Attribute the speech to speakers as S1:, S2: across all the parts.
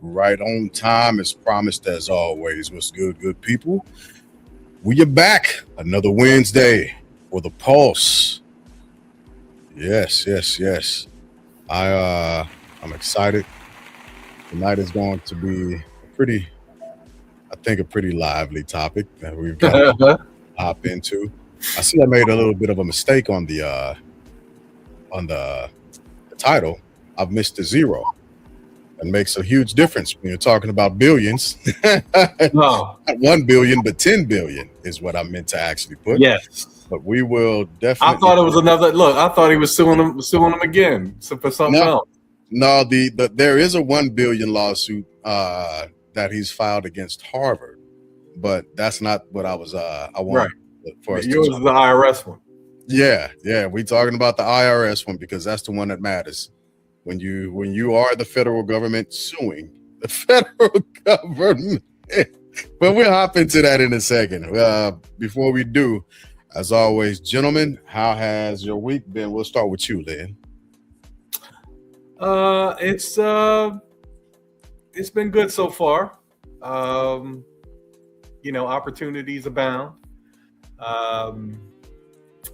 S1: right on time as promised as always. What's good, good people? We are back another Wednesday for the Pulse. Yes. I'm excited. Tonight is going to be a pretty lively topic that we've got to hop into. I see I made a little bit of a mistake on the title. I've missed the zero. It makes a huge difference when you're talking about billions.
S2: No.
S1: Not 1 billion, but 10 billion is what I meant to actually put.
S2: Yes.
S1: But we will definitely.
S2: I thought it was another look. I thought he was suing him again for something else.
S1: No, there is a 1 billion lawsuit that he's filed against Harvard, but that's not what I wanted for us.
S2: Yours is the IRS one.
S1: Yeah. We talking about the IRS one because that's the one that matters. When you are the federal government suing the federal government. But we'll hop into that in a second. Before we do, as always, gentlemen, how has your week been? We'll start with you, Lynn.
S2: It's been good so far. Opportunities abound.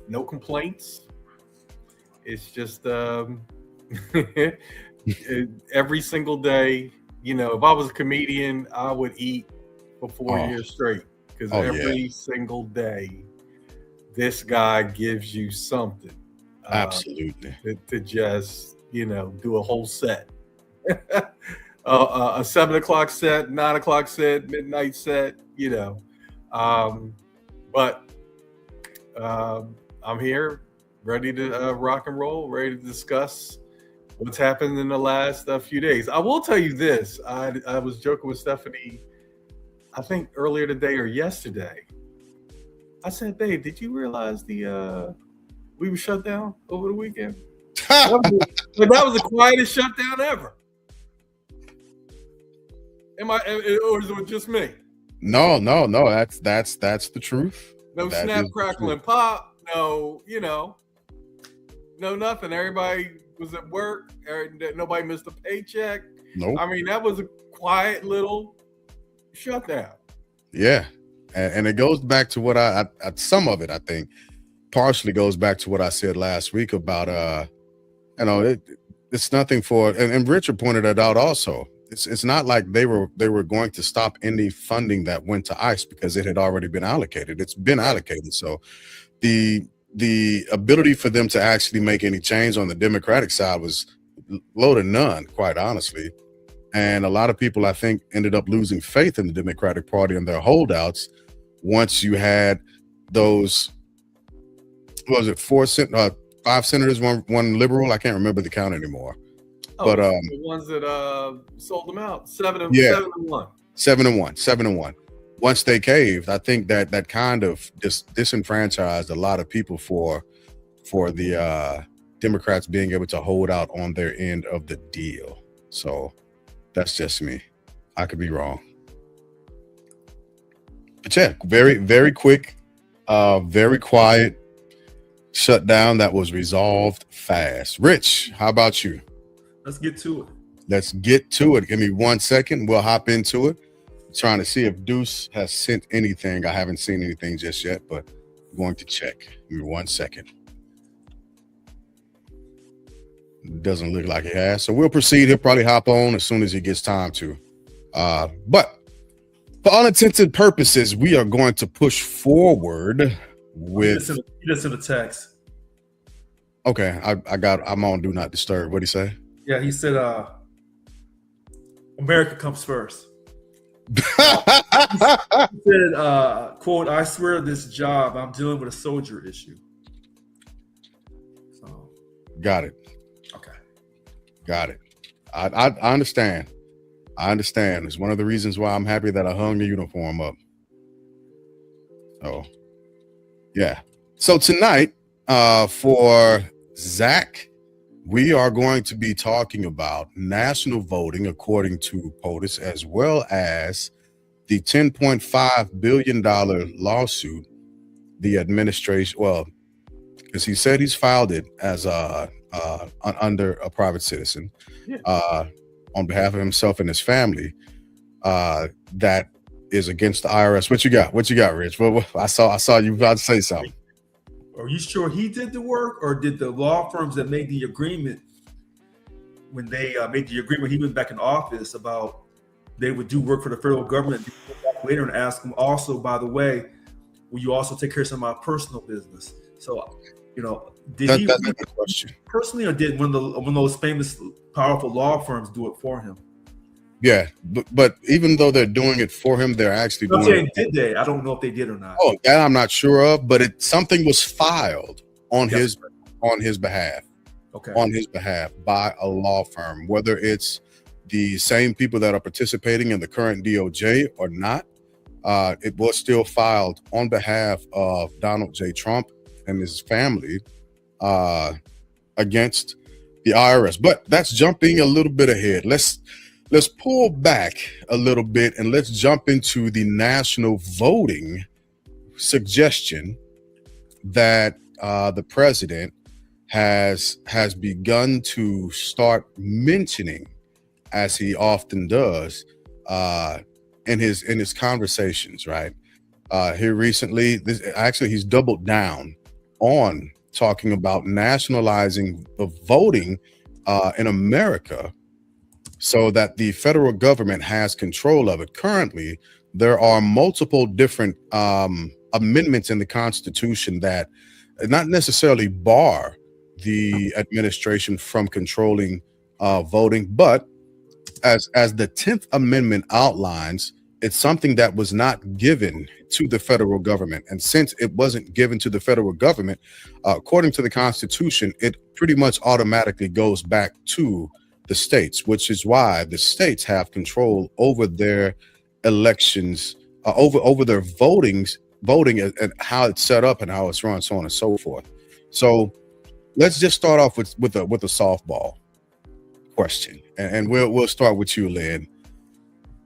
S2: No complaints. It's just every single day. If I was a comedian, I would eat for 4 years straight because every single day, this guy gives you something.
S1: Absolutely.
S2: To just do a whole set. A 7 o'clock set, 9 o'clock set, midnight set, but I'm here ready to rock and roll, ready to discuss what's happened in the last few days. I will tell you this. I was joking with Stephanie, I think earlier today or yesterday. I said, babe, did you realize we were shut down over the weekend? That was the quietest shutdown ever. Or is it just me?
S1: No. That's the truth.
S2: No snap, crackle, and pop. No, no nothing. Everybody was at work. Nobody missed a paycheck.
S1: Nope.
S2: I mean, that was a quiet little shutdown.
S1: Yeah, and it goes back to what I some of it I think partially goes back to what I said last week about it's nothing for and Richard pointed it out also. It's not like they were going to stop any funding that went to ICE because it had already been allocated. It's been allocated. So the ability for them to actually make any change on the Democratic side was low to none, quite honestly. And a lot of people, I think, ended up losing faith in the Democratic Party and their holdouts once you had those, what was it, 5 senators, one liberal? I can't remember the count anymore. But
S2: the ones that sold them out, 7 and 1.
S1: 7 and 1. Once they caved, I think that kind of just disenfranchised a lot of people for the Democrats being able to hold out on their end of the deal. So that's just me. I could be wrong. But yeah, very, very quick, very quiet shutdown that was resolved fast. Rich, how about you?
S3: Let's get to it.
S1: Give me 1 second. We'll hop into it. I'm trying to see if Deuce has sent anything. I haven't seen anything just yet, but I'm going to check. Give me 1 second. Doesn't look like he has. So we'll proceed. He'll probably hop on as soon as he gets time to. But for all intents and purposes, we are going to push forward with.
S3: He just sent a text.
S1: Okay, I'm on Do Not Disturb. What'd he say?
S3: Yeah, he said, America comes first. He said, quote, I swear this job, I'm dealing with a soldier issue. So.
S1: Got it.
S3: Okay.
S1: Got it. I understand. It's one of the reasons why I'm happy that I hung the uniform up. So, yeah. So tonight, for Zach, we are going to be talking about national voting according to POTUS, as well as the $10.5 billion lawsuit the administration, well, because he said he's filed it as under a private citizen, on behalf of himself and his family that is against the IRS. What you got? What you got, Rich? Well, I saw you about to say something.
S3: Are you sure he did the work, or did the law firms that made the agreement, when they made the agreement, he went back in office about they would do work for the federal government later and ask him also, by the way, will you also take care of some of my personal business? So, did he
S1: That's a good question.
S3: personally, or did one of those famous, powerful law firms do it for him?
S1: Yeah, but even though they're doing it for him, they're actually
S3: I'm
S1: doing
S3: saying,
S1: it.
S3: did they? I don't know if they did or not.
S1: Oh, that I'm not sure of, but something was filed on his behalf.
S3: Okay.
S1: On his behalf by a law firm, whether it's the same people that are participating in the current DOJ or not. It was still filed on behalf of Donald J. Trump and his family against the IRS. But that's jumping a little bit ahead. Let's pull back a little bit and let's jump into the national voting suggestion that the president has begun to start mentioning, as he often does in his conversations, right? Here recently, he's doubled down on talking about nationalizing the voting in America so that the federal government has control of it. Currently, there are multiple different amendments in the Constitution that not necessarily bar the administration from controlling voting, but as the 10th Amendment outlines, it's something that was not given to the federal government. And since it wasn't given to the federal government, according to the Constitution, it pretty much automatically goes back to the states, which is why the states have control over their elections, over their voting and how it's set up and how it's run, so on and so forth. So let's just start off with a softball question, and we'll start with you, Lynn.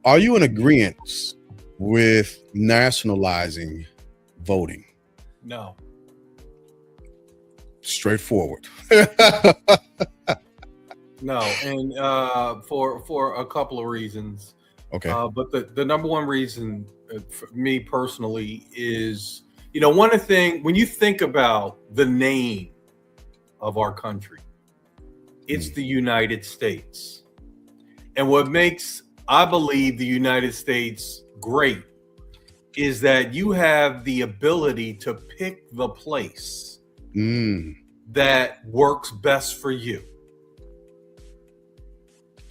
S1: Are you in agreement with nationalizing voting?
S2: No.
S1: Straightforward.
S2: No, and for a couple of reasons.
S1: Okay.
S2: But the number one reason for me personally is, one of the things, when you think about the name of our country, it's the United States. And what makes, I believe, the United States great is that you have the ability to pick the place that works best for you.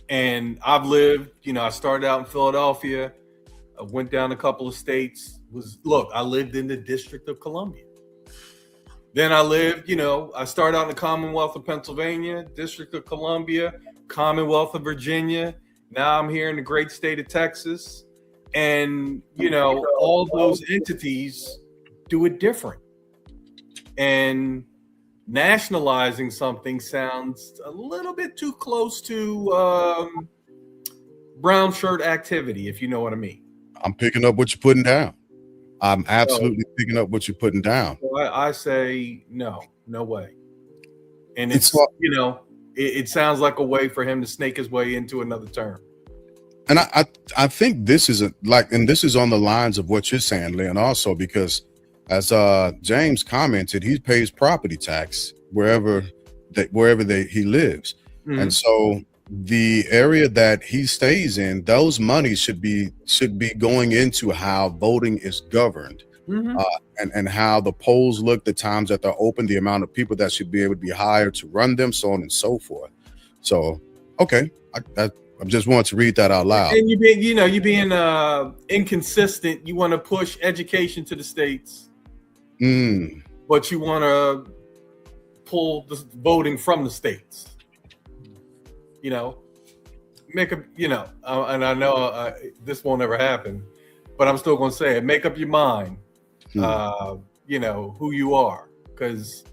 S2: And I've lived, I started out in Philadelphia, I went down a couple of states, I lived in the District of Columbia. Then I lived, I started out in the Commonwealth of Pennsylvania, District of Columbia, Commonwealth of Virginia. Now I'm here in the great state of Texas. And, all those entities do it different. And nationalizing something sounds a little bit too close to brown shirt activity, if you know what I mean. I'm
S1: picking up what you're putting down. I'm absolutely picking up what you're putting down.
S2: So I say no way. And it's it sounds like a way for him to snake his way into another term.
S1: And I think this is this is on the lines of what you're saying, Lynn, also, because as James commented, he pays property tax wherever he lives. And so the area that he stays in, those monies should be going into how voting is governed, and how the polls look, the times that they're open, the amount of people that should be able to be hired to run them, so on and so forth. So, okay, I just want to read that out loud.
S2: And you're being inconsistent. You want to push education to the states, but you want to pull the voting from the states. Make up, and I know this won't ever happen, but I'm still going to say it. Make up your mind, who you are. Because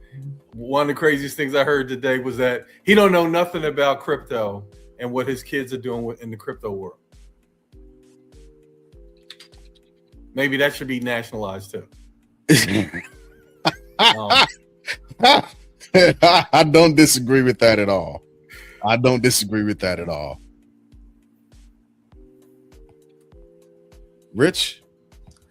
S2: one of the craziest things I heard today was that he don't know nothing about crypto and what his kids are doing in the crypto world. Maybe that should be nationalized too.
S1: I don't disagree with that at all. Rich,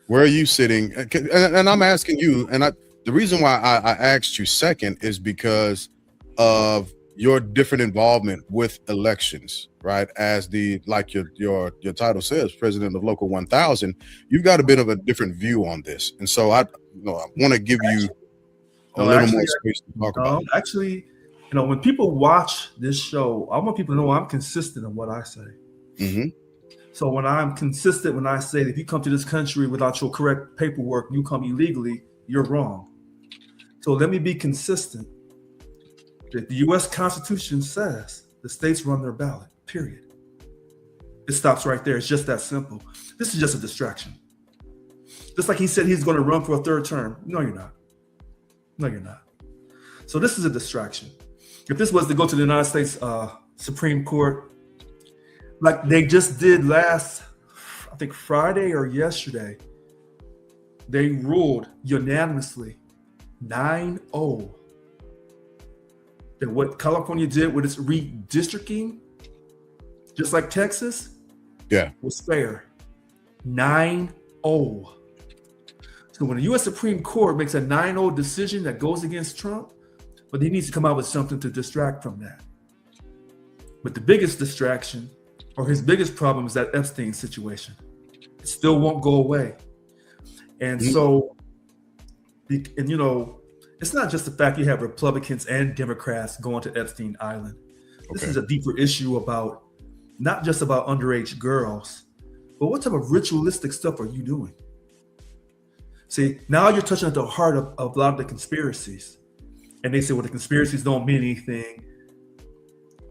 S1: where are you sitting? And I'm asking you, and the reason why I asked you second is because of your different involvement with elections, right? As like your title says, president of Local 1000, you've got a bit of a different view on this, and so I want to give you a little more space to talk about it.
S3: Actually, when people watch this show, I want people to know I'm consistent in what I say.
S1: Mm-hmm.
S3: So when I'm consistent, when I say that if you come to this country without your correct paperwork, you come illegally, you're wrong. So let me be consistent. The U.S. Constitution says the states run their ballot, period. It stops right there. It's just that simple. This is just a distraction. Just like he said he's going to run for a third term. No, you're not. No, you're not. So this is a distraction. If this was to go to the United States Supreme Court, like they just did last, I think Friday or yesterday, they ruled unanimously 9-0 that what California did with its redistricting, just like Texas, was fair. 9-0. So when the U.S. Supreme Court makes a 9-0 decision that goes against Trump, but he needs to come out with something to distract from that. But the biggest distraction, or his biggest problem, is that Epstein situation. It still won't go away. And so, it's not just the fact you have Republicans and Democrats going to Epstein Island. This is a deeper issue about not just about underage girls, but what type of ritualistic stuff are you doing? See, now you're touching at the heart of a lot of the conspiracies. And they say, well, the conspiracies don't mean anything.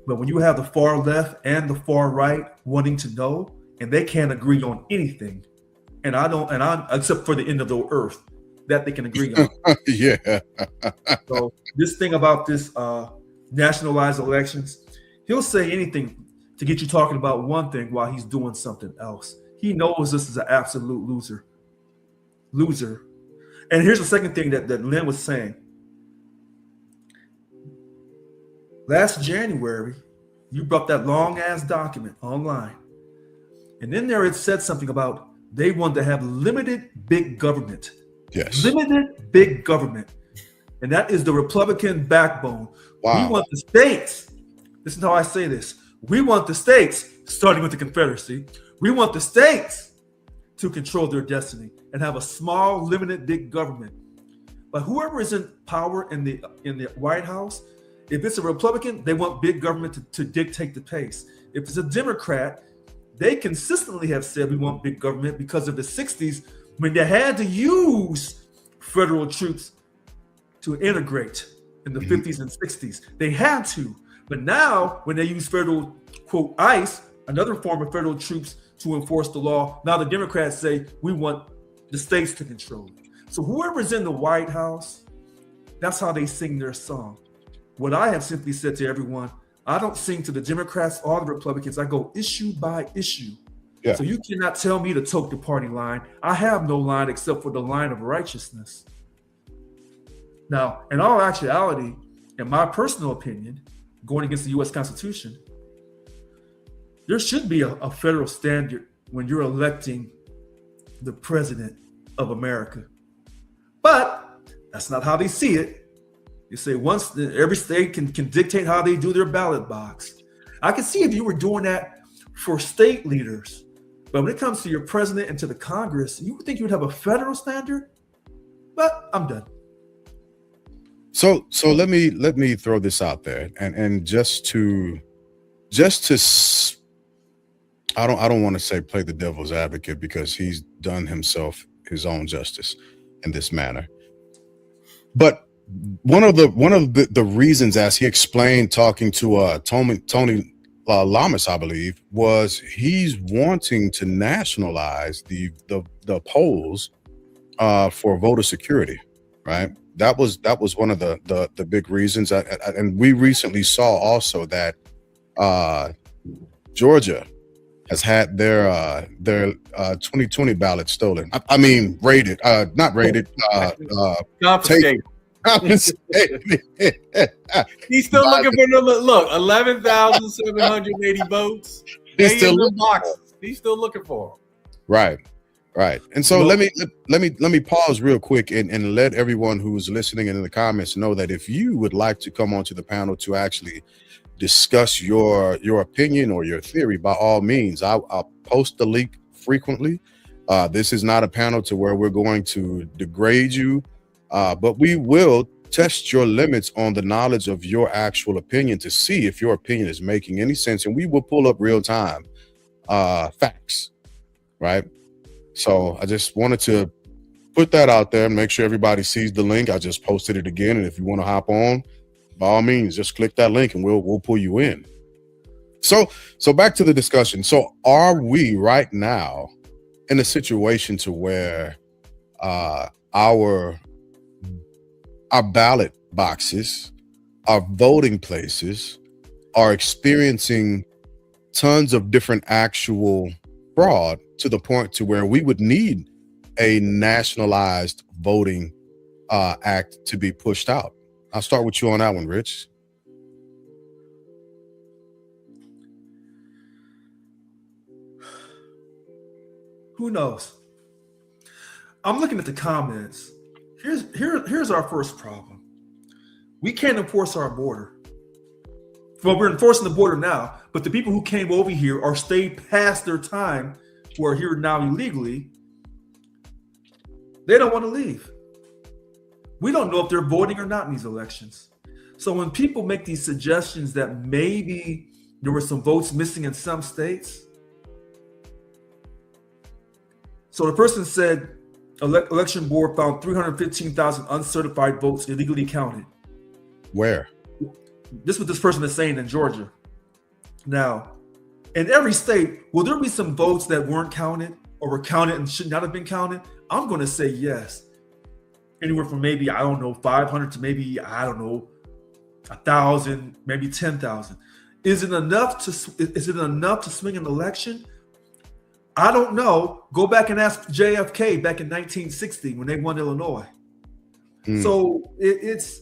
S3: But when you have the far left and the far right wanting to know, and they can't agree on anything, and I'm except for the end of the earth, that they can agree on.
S1: Yeah.
S3: So this thing about this nationalized elections, he'll say anything to get you talking about one thing while he's doing something else. He knows this is an absolute loser. And here's the second thing that Lynn was saying. Last January, you brought that long ass document online. And in there it said something about they wanted to have limited big government.
S1: Yes.
S3: Limited big government. And that is the Republican backbone.
S1: Wow.
S3: We want the states. Listen to how I say this. We want the states, starting with the Confederacy, we want the states to control their destiny and have a small, limited big government. But whoever is in power in the White House, if it's a Republican, they want big government to dictate the pace. If it's a Democrat, they consistently have said we want big government because of the 60s when they had to use federal troops to integrate in the 50s and 60s. They had to. But now when they use federal, quote, ICE, another form of federal troops to enforce the law, now the Democrats say we want the states to control it. So whoever's in the White House, that's how they sing their song. What I have simply said to everyone, I don't sing to the Democrats or the Republicans. I go issue by issue. Yeah. So you cannot tell me to tote the party line. I have no line except for the line of righteousness. Now, in all actuality, in my personal opinion, going against the U.S. Constitution, there should be a federal standard when you're electing the president of America. But that's not how they see it. You say every state can dictate how they do their ballot box. I can see if you were doing that for state leaders. But when it comes to your president and to the Congress, you would think you would have a federal standard? But I'm done.
S1: So let me throw this out there, and just to I don't want to say play the devil's advocate because he's done himself his own justice in this manner. But one of the reasons, as he explained, talking to Tony Lamas, I believe, was he's wanting to nationalize the polls for voter security, right? That was one of the big reasons. And we recently saw also that Georgia has had their 2020 ballot stolen. I mean, raided, not raided,
S2: confiscated. He's still looking for another look. 11,780 votes. He's still looking. He's still looking for them.
S1: Right. Right. And so let me pause real quick and let everyone who's listening and in the comments know that if you would like to come onto the panel to actually discuss your opinion or your theory, by all means, I'll post the link frequently. This is not a panel to where we're going to degrade you, but we will test your limits on the knowledge of your actual opinion to see if your opinion is making any sense, and we will pull up real time facts, right? So I just wanted to put that out there and make sure everybody sees the link. I just posted it again, and if you want to hop on, by all means, just click that link and we'll pull you in. So back to the discussion. So are we right now in a situation to where our ballot boxes, our voting places are experiencing tons of different actual fraud to the point to where we would need a nationalized voting act to be pushed out? I'll start with you on that one, Rich.
S3: Who knows? I'm looking at the comments. Here's our first problem. We can't enforce our border. Well, we're enforcing the border now, but the people who came over here or stayed past their time, who are here now illegally, they don't want to leave. We don't know if they're voting or not in these elections. So when people make these suggestions that maybe there were some votes missing in some states, so the person said election board found 315,000 uncertified votes illegally counted.
S1: Where?
S3: This is what this person is saying in Georgia. Now, in every state, will there be some votes that weren't counted or were counted and should not have been counted? I'm going to say yes. Anywhere from maybe, 500 to maybe, 1,000, maybe 10,000. Is it enough to swing an election? I don't know. Go back and ask JFK back in 1960 when they won Illinois. So it's,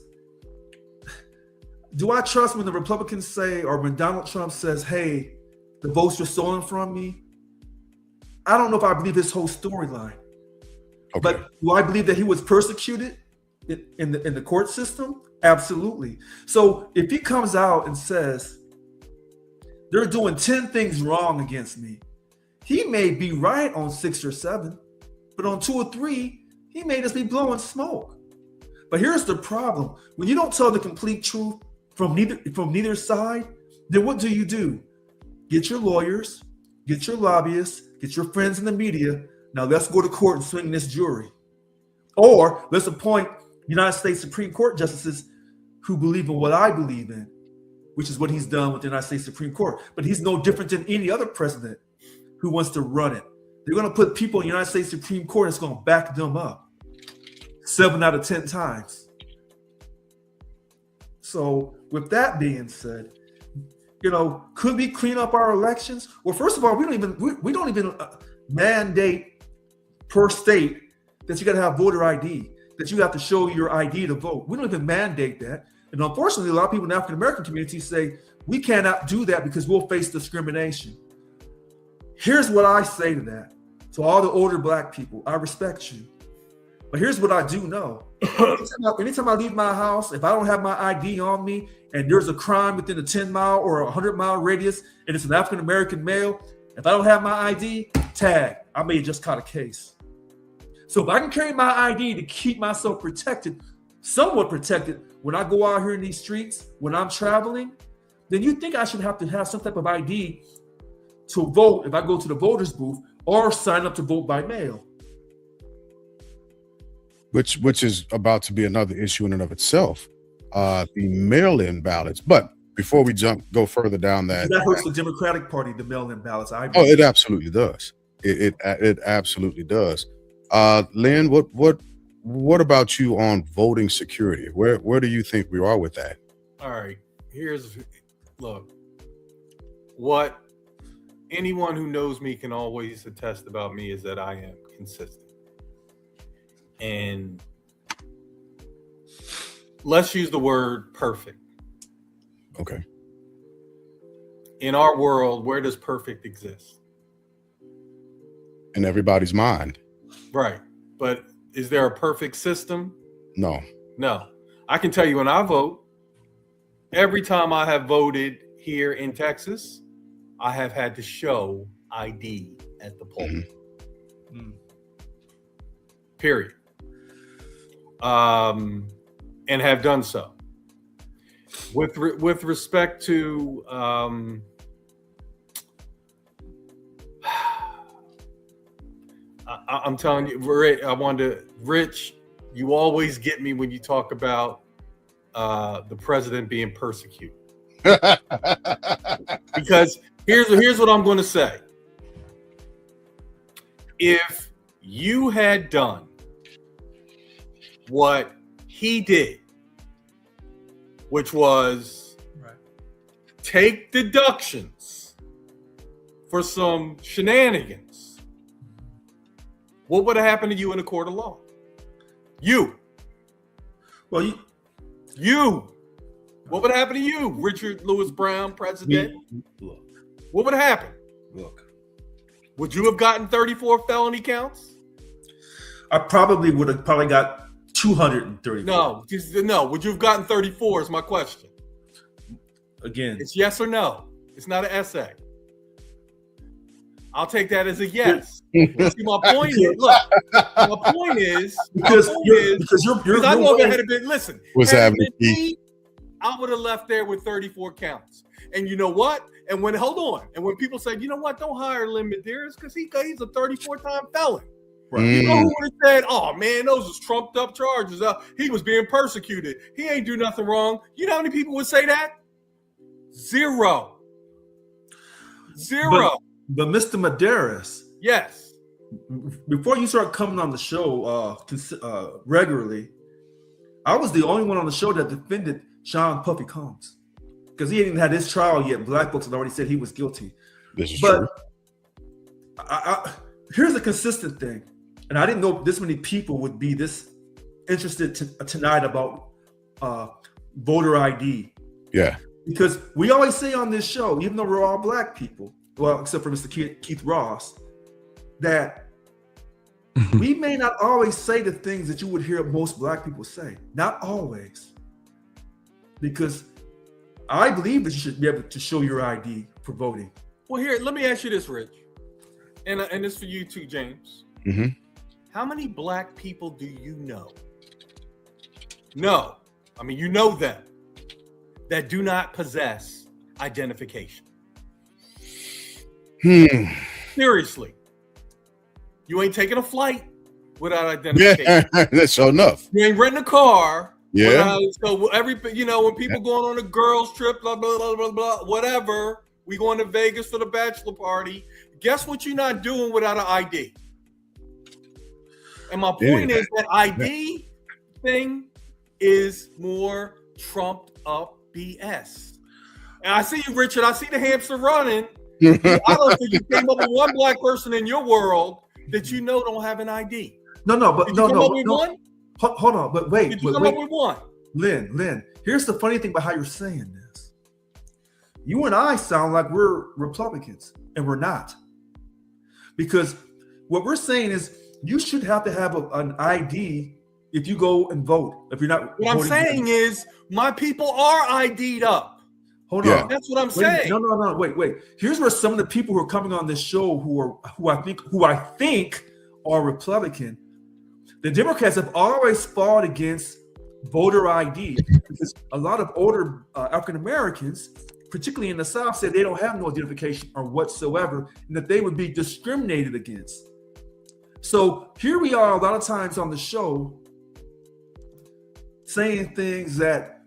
S3: do I trust when the Republicans say, or when Donald Trump says, hey, the votes were stolen from me? I don't know if I believe his whole storyline. Okay. But do I believe that he was persecuted in the court system? Absolutely. So if he comes out and says, they're doing 10 things wrong against me, he may be right on 6 or 7, but on 2 or 3, he may just be blowing smoke. But here's the problem. When you don't tell the complete truth from neither side, then what do? Get your lawyers, get your lobbyists, get your friends in the media. Now let's go to court and swing this jury. Or let's appoint United States Supreme Court justices who believe in what I believe in, which is what he's done with the United States Supreme Court. But he's no different than any other president who wants to run it. They're going to put people in the United States Supreme Court that's going to back them up 7 out of 10 times. So with that being said, could we clean up our elections? Well, first of all, we don't even mandate per state that you got to have voter ID, that you have to show your ID to vote. We don't even mandate that. And unfortunately, a lot of people in the African American community say we cannot do that because we'll face discrimination. Here's what I say to that. To all the older Black people, I respect you. But here's what I do know. Anytime I leave my house, if I don't have my ID on me and there's a crime within a 10-mile or a 100-mile radius and it's an African-American male, if I don't have my ID, tag. I may have just caught a case. So if I can carry my ID to keep myself protected, somewhat protected, when I go out here in these streets, when I'm traveling, then you think I should have to have some type of ID to vote if I go to the voters booth or sign up to vote by mail.
S1: Which is about to be another issue in and of itself, the mail-in ballots. But before we go further down that
S3: hurts the Democratic Party, the mail-in ballots.
S1: It absolutely does. It absolutely does. Lynn, what about you on voting security? Where do you think we are with that?
S2: All right, look, what anyone who knows me can always attest about me is that I am consistent. And let's use the word perfect.
S1: Okay.
S2: In our world, where does perfect exist?
S1: in everybody's mind.
S2: Right. But is there a perfect system?
S1: No.
S2: No. I can tell you when I vote, every time I have voted here in Texas, I have had to show ID at the poll. Period. And have done so. With respect to I'm telling you, Rich, you always get me when you talk about the president being persecuted. Because here's what I'm going to say. If you had done what he did, which was take deductions for some shenanigans, what would have happened to you in a court of law? You. What would happen to you, Richard Lewis Brown, president? What would happen? Would you have gotten 34 felony counts?
S3: I probably would have got 230.
S2: No. Would you have gotten 34 is my question.
S3: Again.
S2: It's yes or no. It's not an essay. I'll take that as a yes. See, my point is, because I know if it had been, listen, I would have left there with 34 counts. And you know what? And when people said, you know what, don't hire Lynn Medeiros because he's a 34-time felon. Right. You know who would have said, oh man, those was trumped up charges. He was being persecuted. He ain't do nothing wrong. You know how many people would say that? Zero.
S3: But Mr. Medeiros.
S2: Yes.
S3: Before you start coming on the show regularly, I was the only one on the show that defended Sean Puffy Combs. Because he hadn't had his trial yet. Black folks had already said he was guilty.
S1: This is true.
S3: Here's a consistent thing. And I didn't know this many people would be this interested tonight about voter ID.
S1: Yeah.
S3: Because we always say on this show, even though we're all black people, well, except for Mr. Keith Ross, that we may not always say the things that you would hear most black people say. Not always. Because I believe that you should be able to show your ID for voting.
S2: Well, here, let me ask you this, Rich. And this for you too, James.
S1: Mm-hmm.
S2: How many black people do you know? No. I mean, you know them. That do not possess identification. Seriously. You ain't taking a flight without identification.
S1: Yeah, that's so enough.
S2: You ain't renting a car.
S1: Yeah.
S2: So when people going on a girls trip, blah, blah, blah, blah, blah, whatever, we going to Vegas for the bachelor party. Guess what you're not doing without an ID? And my point is that ID thing is more trumped up BS. And I see you, Richard. I see the hamster running. I don't think you came up with one black person in your world that you know don't have an ID.
S3: Hold on, but wait.
S2: Did you come up with one?
S3: Lynn, here's the funny thing about how you're saying this. You and I sound like we're Republicans, and we're not. Because what we're saying is you should have to have an ID if you go and vote. If you're not,
S2: what I'm saying is my people are ID'd up.
S3: Hold on,
S2: that's what I'm saying.
S3: No, wait. Here's where some of the people who are coming on this show who I think are Republican. The Democrats have always fought against voter ID because a lot of older African Americans, particularly in the South, said they don't have no identification or whatsoever, and that they would be discriminated against. So here we are a lot of times on the show saying things that,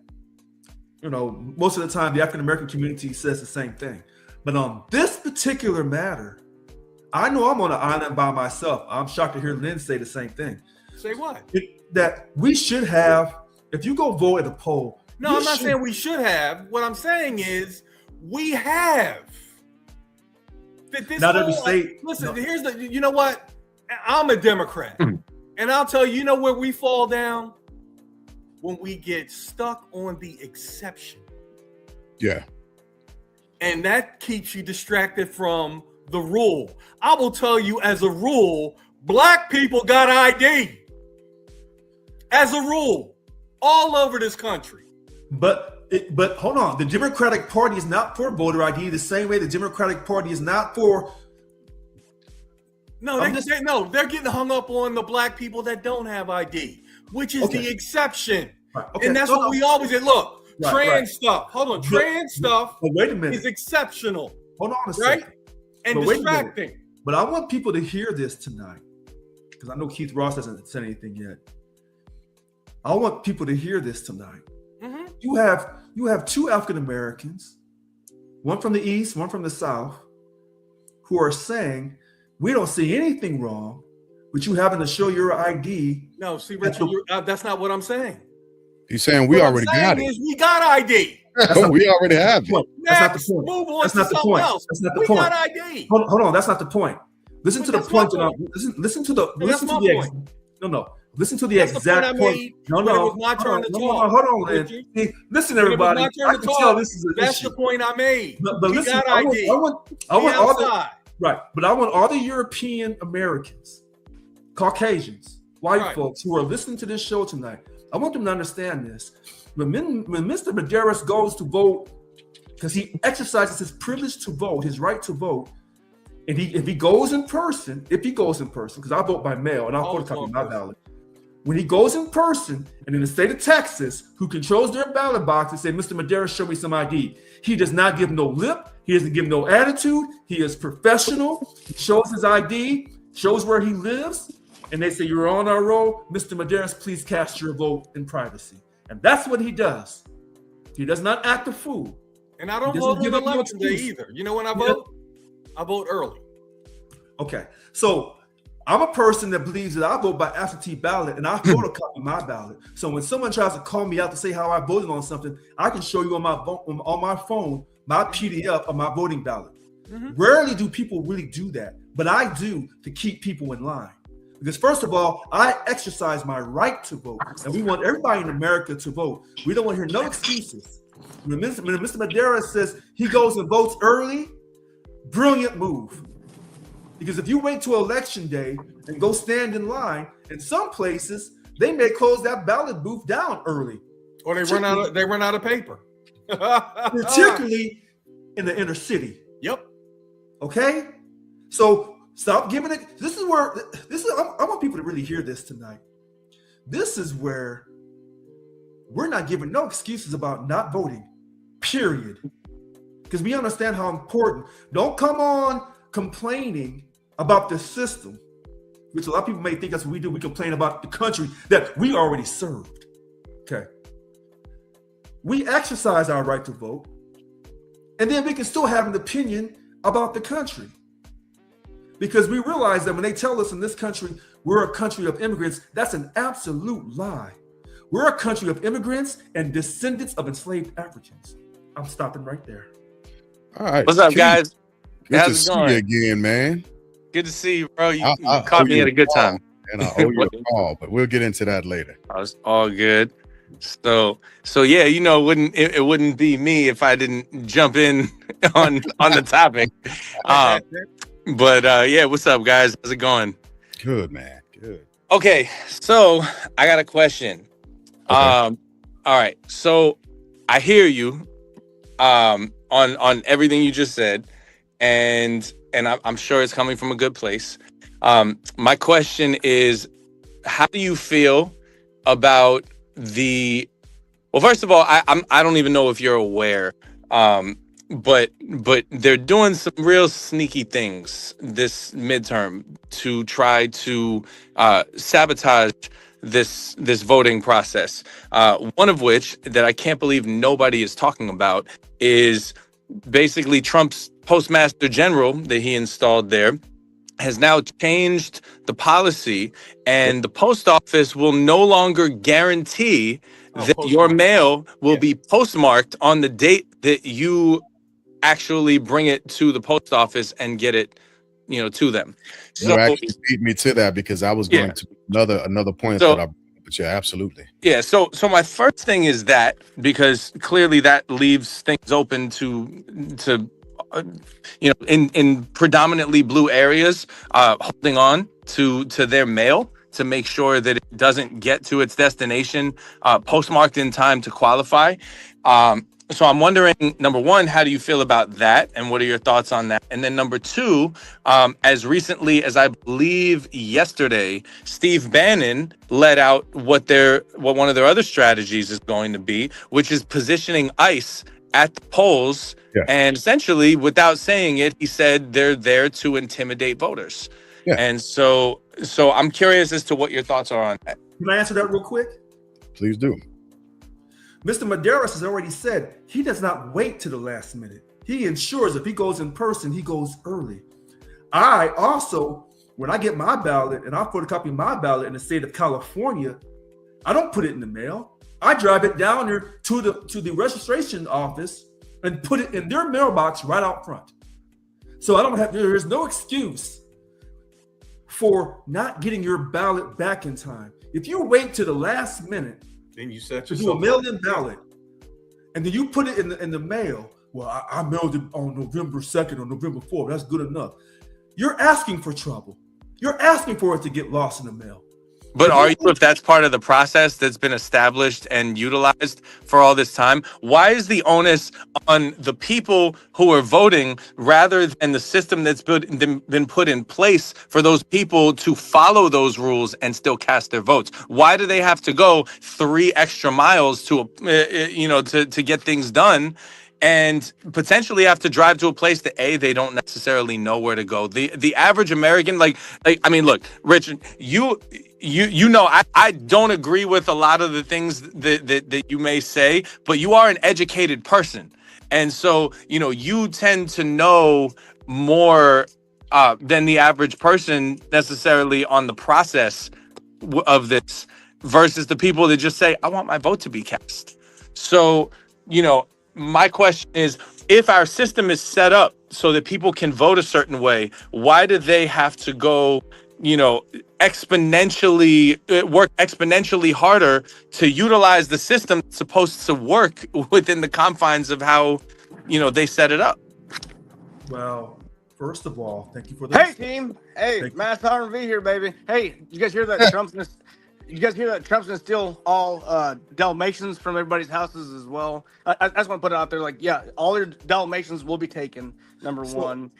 S3: most of the time the African American community says the same thing. But on this particular matter, I know I'm on an island by myself. I'm shocked to hear Lynn say the same thing.
S2: Say what?
S3: That we should have, if you go vote at a poll.
S2: No, I'm not saying we should have. What I'm saying is we have.
S3: Not every state.
S2: Listen, here's you know what? I'm a Democrat. And I'll tell you, where we fall down? When we get stuck on the exception.
S1: Yeah.
S2: And that keeps you distracted from the rule. I will tell you, as a rule, black people got ID. As a rule, all over this country.
S3: But hold on, the Democratic Party is not for voter ID the same way the Democratic Party is not for.
S2: No, they're getting hung up on the black people that don't have ID, which is the exception.
S3: Right. Okay.
S2: And that's what we always say. Look, trans stuff. Hold on,
S3: trans
S2: stuff.
S3: But wait a minute,
S2: is exceptional.
S3: Hold on a
S2: right?
S3: second.
S2: And
S3: but
S2: distracting.
S3: But I want people to hear this tonight, because I know Keith Ross hasn't said anything yet. I want people to hear this tonight.
S2: Mm-hmm.
S3: You have two African Americans, one from the East, one from the South, who are saying we don't see anything wrong with you having to show your ID.
S2: No, see, Richard, that's not what I'm saying.
S1: He's saying we already got it.
S2: We got ID.
S1: We already have it.
S3: That's not the point.
S2: Move on
S3: That's
S2: to
S3: not the
S2: something
S3: point.
S2: else.
S3: That's not the
S2: we
S3: point.
S2: got ID.
S3: Hold on, that's not the point. Listen to the point. Listen to the
S2: point.
S3: No. Listen to the exact point.
S2: No. It was my turn to talk.
S3: Hold on, Lynn. Listen, everybody. I can tell this is an
S2: That's
S3: issue.
S2: the point I made.
S3: But
S2: we
S3: listen,
S2: got ID.
S3: I want all the right. But I want all the European Americans, Caucasians, white folks who are listening to this show tonight. I want them to understand this. When Mr. Medeiros goes to vote, because he exercises his privilege to vote, his right to vote, and if he goes in person, because I vote by mail and I'll photocopy my ballot. When he goes in person, and in the state of Texas, who controls their ballot box and say, Mr. Medeiros, show me some ID. He does not give no lip. He doesn't give no attitude. He is professional. He shows his ID, shows where he lives, and they say, you're on our roll. Mr. Medeiros, please cast your vote in privacy. And that's what he does. He does not act a fool.
S2: And I don't vote on election day either. You know when I vote? I vote early.
S3: Okay. So I'm a person that believes that I vote by absentee ballot and I photocopy my ballot. So when someone tries to call me out to say how I voted on something, I can show you on my phone, my PDF of my voting ballot. Mm-hmm. Rarely do people really do that, but I do to keep people in line. Because first of all, I exercise my right to vote, and we want everybody in America to vote. We don't want to hear no excuses. When Mr. Medeiros says he goes and votes early, brilliant move. Because if you wait till election day and go stand in line, in some places they may close that ballot booth down early,
S2: or they run out of paper.
S3: Particularly in the inner city.
S2: Yep.
S3: Okay, so. Stop giving it. I want people to really hear this tonight. This is where we're not giving no excuses about not voting, period. Because we understand how important. Don't come on complaining about the system, which a lot of people may think that's what we do. We complain about the country that we already served. Okay. We exercise our right to vote, and then we can still have an opinion about the country. Because we realize that when they tell us in this country, we're a country of immigrants, that's an absolute lie. We're a country of immigrants and descendants of enslaved Africans. I'm stopping right there.
S1: All right.
S4: What's up, guys?
S1: Good to see you again, man.
S4: Good to see you, bro. You caught me at a good time.
S1: And I owe you a call, but we'll get into that later.
S4: It's all good. So yeah, it wouldn't be me if I didn't jump in on the topic. But yeah, what's up, guys? How's it going?
S1: Good, man. Good.
S4: Okay, so I got a question. Okay. All right. So I hear you on everything you just said, and I'm sure it's coming from a good place. My question is, how do you feel about well, first of all, I don't even know if you're aware, but they're doing some real sneaky things this midterm to try to sabotage this voting process. One of which that I can't believe nobody is talking about is basically Trump's postmaster general that he installed there has now changed the policy, and the post office will no longer guarantee that your mail will be postmarked on the date that you actually bring it to the post office and get it, to them.
S1: You actually beat me to that because I was going to another point that I. But yeah, absolutely.
S4: Yeah. So my first thing is that because clearly that leaves things open to in predominantly blue areas, holding on to their mail to make sure that it doesn't get to its destination postmarked in time to qualify. So I'm wondering, number one, how do you feel about that? And what are your thoughts on that? And then number two, as recently as I believe yesterday, Steve Bannon let out what one of their other strategies is going to be, which is positioning ICE at the polls.
S1: Yeah.
S4: And essentially, without saying it, he said they're there to intimidate voters.
S1: Yeah.
S4: And so I'm curious as to what your thoughts are on that.
S3: Can I answer that real quick?
S1: Please do.
S3: Mr. Medeiros has already said he does not wait to the last minute. He ensures if he goes in person, he goes early. I also, when I get my ballot and I photocopy my ballot in the state of California, I don't put it in the mail. I drive it down there to the registration office and put it in their mailbox right out front. So there is no excuse for not getting your ballot back in time. If you wait to the last minute,
S2: then you set
S3: to do a
S2: yourself
S3: mail-in ballot, and then you put it in the mail. Well, I mailed it on November 2nd or November 4th. That's good enough. You're asking for trouble. You're asking for it to get lost in the mail.
S4: But are you, if that's part of the process that's been established and utilized for all this time, why is the onus on the people who are voting rather than the system that's been put in place for those people to follow those rules and still cast their votes? Why do they have to go 3 extra miles to get things done? And potentially have to drive to a place that they don't necessarily know where to go. The average American, I mean, look, Richard, you know, I don't agree with a lot of the things that you may say, but you are an educated person, and so you tend to know more than the average person necessarily on the process of this versus the people that just say, I want my vote to be cast. So my question is, if our system is set up so that people can vote a certain way, why do they have to go, work exponentially harder to utilize the system that's supposed to work within the confines of how, they set it up?
S3: Well, first of all, thank you for this.
S5: Hey, team. Hey, Mass R&V here, baby. Hey, you guys hear that Trump's gonna steal all Dalmatians from everybody's houses as well? I just want to put it out there, all your Dalmatians will be taken, number one.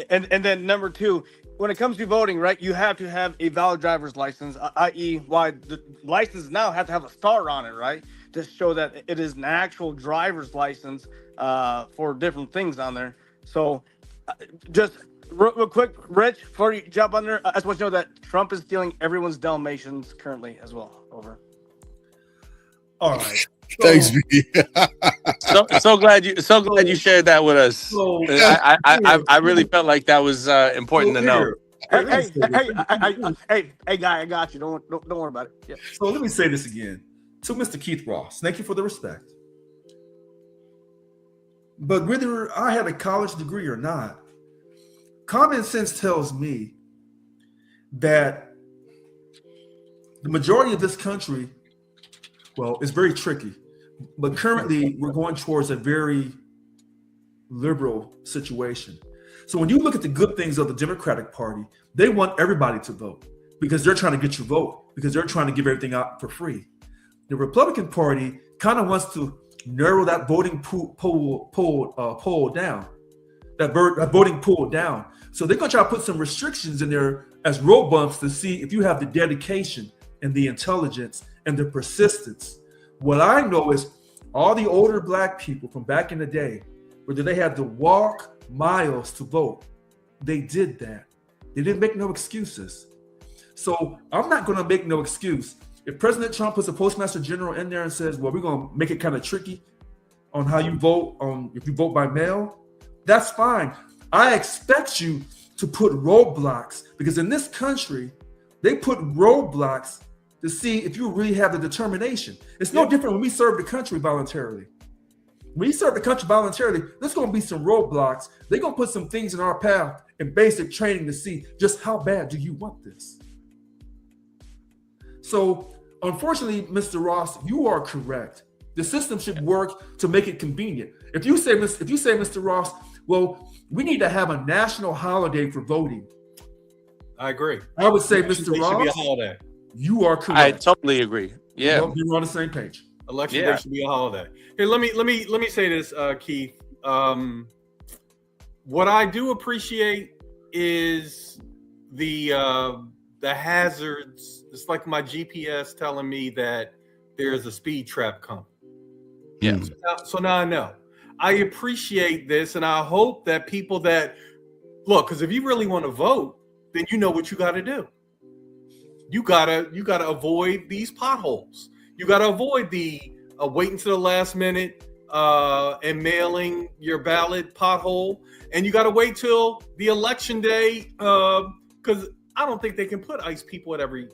S5: And then number two, when it comes to voting, right, you have to have a valid driver's license, i.e. why the license now have to have a star on it, right, to show that it is an actual driver's license for different things on there. So just real quick, Rich, before you jump on there, I just want you to know that Trump is stealing everyone's Dalmatians currently as well. Over.
S3: All right.
S1: Thanks, B.
S4: so glad you shared that with us. I really felt like that was important to know.
S5: Hey, guy, I got you. Don't worry about it. Yeah.
S3: So let me say this again to Mr. Keith Ross. Thank you for the respect. But whether I have a college degree or not, common sense tells me that the majority of this country, well, it's very tricky, but currently we're going towards a very liberal situation. So when you look at the good things of the Democratic Party, they want everybody to vote because they're trying to get your vote, because they're trying to give everything out for free. The Republican Party kind of wants to narrow that voting pool down. That voting pool down. So they're going to try to put some restrictions in there as road bumps to see if you have the dedication and the intelligence and the persistence. What I know is all the older Black people from back in the day, whether they had to walk miles to vote, they did that. They didn't make no excuses. So I'm not going to make no excuse. If President Trump puts a postmaster general in there and says, well, we're going to make it kind of tricky on how you vote, if you vote by mail, that's fine. I expect you to put roadblocks, because in this country, they put roadblocks to see if you really have the determination. It's no different when we serve the country voluntarily. When you serve the country voluntarily, there's going to be some roadblocks. They're going to put some things in our path in basic training to see just how bad do you want this. So, unfortunately, Mr. Ross, you are correct. The system should work to make it convenient. If you say, Mr. Ross, Well, we need to have a national holiday for voting.
S2: I agree.
S3: I would say,
S2: Election
S3: Mr.
S2: day should be a
S3: Ross,
S2: holiday.
S3: you are
S4: I
S3: correct.
S4: totally agree. Yeah.
S3: Well, we're on the same page.
S2: Election
S4: Yeah.
S2: day should be a holiday. Here, let me say this, Keith. What I do appreciate is the hazards. It's like my GPS telling me that there's a speed trap coming.
S4: Yeah.
S2: So now I know. I appreciate this, and I hope that people that look, because if you really want to vote, then you know what you got to do. You gotta avoid these potholes. You gotta avoid the waiting to the last minute and mailing your ballot pothole, and you gotta wait till the election day because I don't think they can put ICE people at every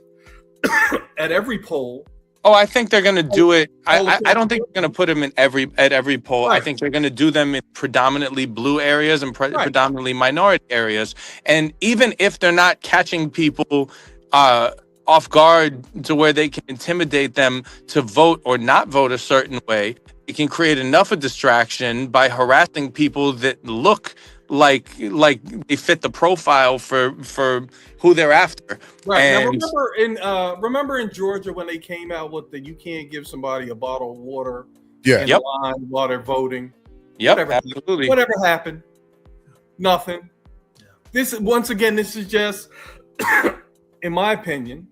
S2: at every poll.
S4: Oh, I think they're going to do it. I don't think they're going to put them at every poll.
S2: Right.
S4: I think they're going to do them in predominantly blue areas and predominantly minority areas. And even if they're not catching people off guard to where they can intimidate them to vote or not vote a certain way, it can create enough of distraction by harassing people that look like they fit the profile for who they're after.
S2: Right.
S4: And
S2: Now remember in Georgia when they came out with the you can't give somebody a bottle of water
S1: Yeah.
S2: in
S4: Yep.
S2: line while they're voting.
S4: yep,
S2: Whatever.
S4: absolutely.
S2: Whatever happened? Nothing. This is just, in my opinion,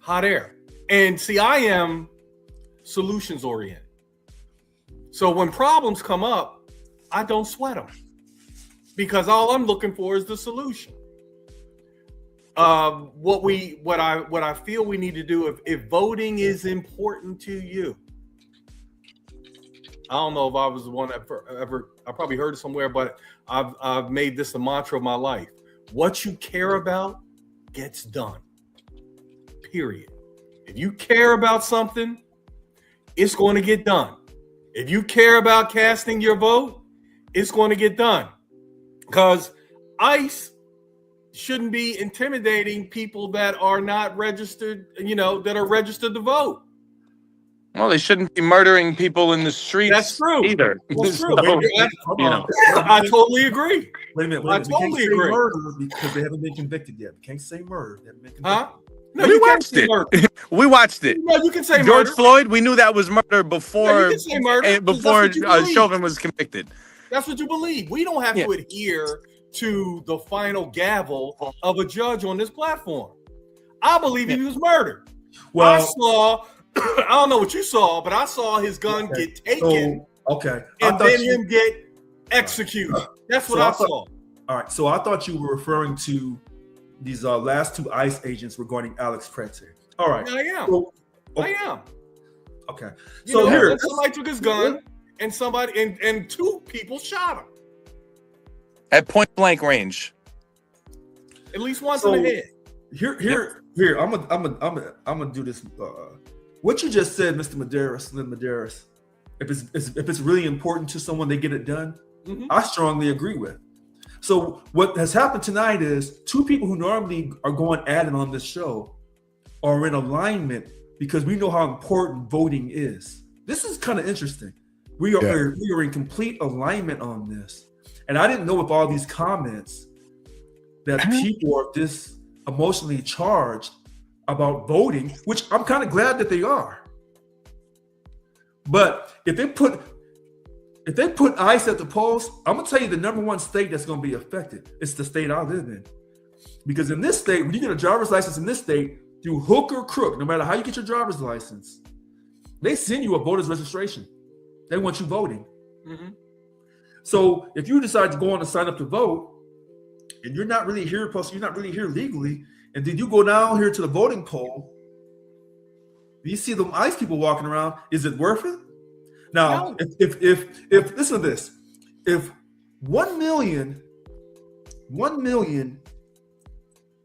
S2: hot air. And see, I am solutions oriented. So when problems come up, I don't sweat them because all I'm looking for is the solution. What I feel we need to do if voting is important to you. I don't know if I was the one that ever I probably heard it somewhere, but I've made this a mantra of my life. What you care about gets done. Period. If you care about something, it's going to get done. If you care about casting your vote, it's going to get done. Because ICE shouldn't be intimidating people that are not registered, that are registered to vote.
S4: Well, they shouldn't be murdering people in the streets.
S2: That's true.
S4: Either.
S2: That's true.
S4: So,
S3: Hold
S4: you
S3: on.
S4: know.
S2: I totally agree.
S3: Wait a minute.
S2: I
S3: We
S2: totally
S3: can't say
S2: agree.
S3: murder because they haven't been convicted yet. We can't say murder. They haven't been convicted.
S2: Huh? No,
S4: We
S2: you can't
S4: watched
S2: say
S4: it.
S2: murder.
S4: We watched it.
S2: No, you can say
S4: George
S2: murder.
S4: Floyd, we knew that was murder
S2: No,
S4: before
S2: you can say murder, 'cause
S4: before
S2: that's what you believe.
S4: Chauvin was convicted.
S2: That's what you believe. We don't have to adhere to the final gavel of a judge on this platform. I believe he was murdered. I saw, I don't know what you saw, but I saw his gun get taken and then him get executed. That's what I saw.
S3: All right. So I thought you were referring to these last two ICE agents regarding Alex Prete. All right.
S2: I am.
S3: So,
S2: I am.
S3: okay.
S2: So
S3: here,
S2: somebody took his gun and somebody and two people shot him.
S4: At point blank range.
S2: At least once in the head.
S3: Here. I'm gonna do this. What you just said, Mr. Lynn Medeiros. If it's really important to someone, they get it done.
S2: Mhm.
S3: I strongly agree with. So what has happened tonight is two people who normally are going at it on this show are in alignment because we know how important voting is. This is kind of interesting. We are in complete alignment on this. And I didn't know with all these comments that people are this emotionally charged about voting, which I'm kind of glad that they are. But if they put ICE at the polls, I'm gonna tell you the number one state that's gonna be affected. It's the state I live in. Because in this state, when you get a driver's license in this state, through hook or crook, no matter how you get your driver's license, they send you a voter's registration. They want you voting.
S2: Mm-hmm.
S3: So if you decide to go on and sign up to vote, and you're not really here, plus you're not really here legally, and then you go down here to the voting poll, you see them ICE people walking around, is it worth it? Now,
S2: No.
S3: if listen to this, if 1 million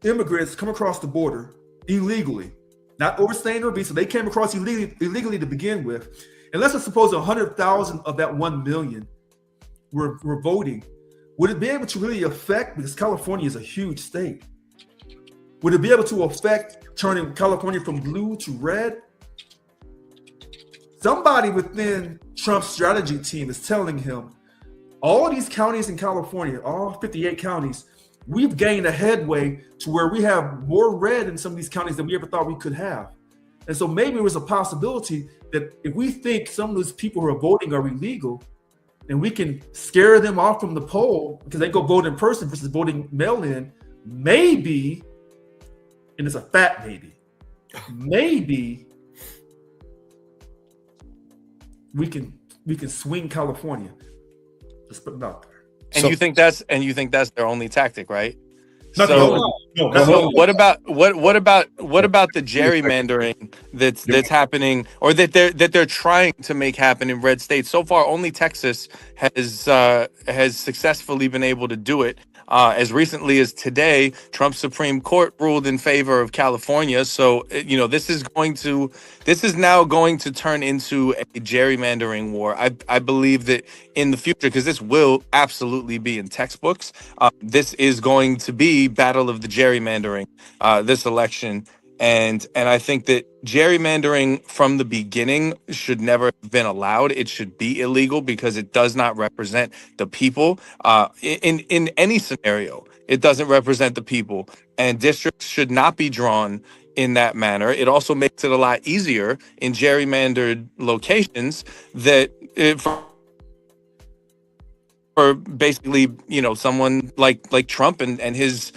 S3: immigrants come across the border illegally, not overstaying or visa, they came across illegally to begin with, and let's just suppose 100,000 of that 1 million were voting, would it be able to really affect, because California is a huge state, would it be able to affect turning California from blue to red? Somebody within Trump's strategy team is telling him, all of these counties in California, all 58 counties, we've gained a headway to where we have more red in some of these counties than we ever thought we could have. And so maybe it was a possibility that if we think some of those people who are voting are illegal, and we can scare them off from the poll because they go vote in person versus voting mail-in, maybe, and it's a fat maybe we can swing California. Just put it out there.
S4: And you think that's their only tactic, right?
S3: No,
S4: What about the gerrymandering that's happening, or that they're trying to make happen in red states? So far, only Texas has successfully been able to do it. As recently as today, Trump's Supreme Court ruled in favor of California. So this is now going to turn into a gerrymandering war. I believe that in the future, because this will absolutely be in textbooks, this is going to be battle of the gerrymandering this election. And I think that gerrymandering from the beginning should never have been allowed. It should be illegal because it does not represent the people. In any scenario, it doesn't represent the people, and districts should not be drawn in that manner. It also makes it a lot easier in gerrymandered locations that for basically, someone like Trump and his,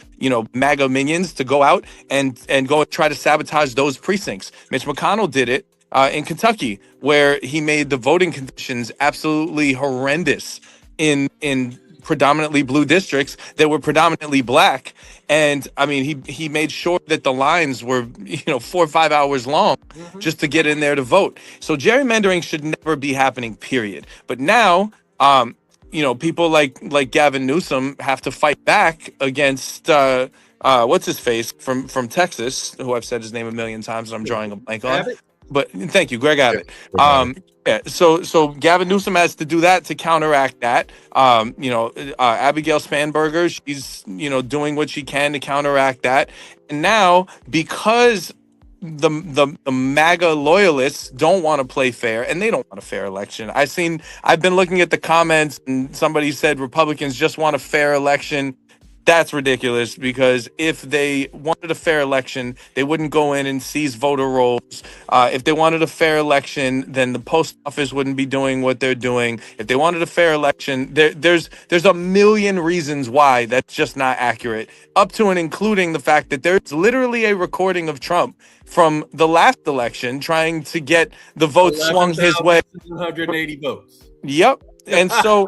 S4: MAGA minions to go out and go and try to sabotage those precincts. Mitch McConnell did it in Kentucky, where he made the voting conditions absolutely horrendous in predominantly blue districts that were predominantly black. And I mean, he made sure that the lines were, 4 or 5 hours long just to get in there to vote. So gerrymandering should never be happening, period. But now, people like Gavin Newsom have to fight back against what's his face from Texas, who I've said his name a million times and I'm drawing a blank on.
S2: Abbott?
S4: But thank you, Greg Abbott.
S1: Yeah.
S4: So Gavin Newsom has to do that to counteract that. Abigail Spanberger, she's doing what she can to counteract that. And now, because the MAGA loyalists don't want to play fair, and they don't want a fair election. I've been looking at the comments, and somebody said Republicans just want a fair election. That's ridiculous, because if they wanted a fair election, they wouldn't go in and seize voter rolls. If they wanted a fair election, then the post office wouldn't be doing what they're doing. If they wanted a fair election, there's a million reasons why that's just not accurate, up to and including the fact that there's literally a recording of Trump from the last election trying to get the vote swung his way.
S2: 180 votes.
S4: Yep. And so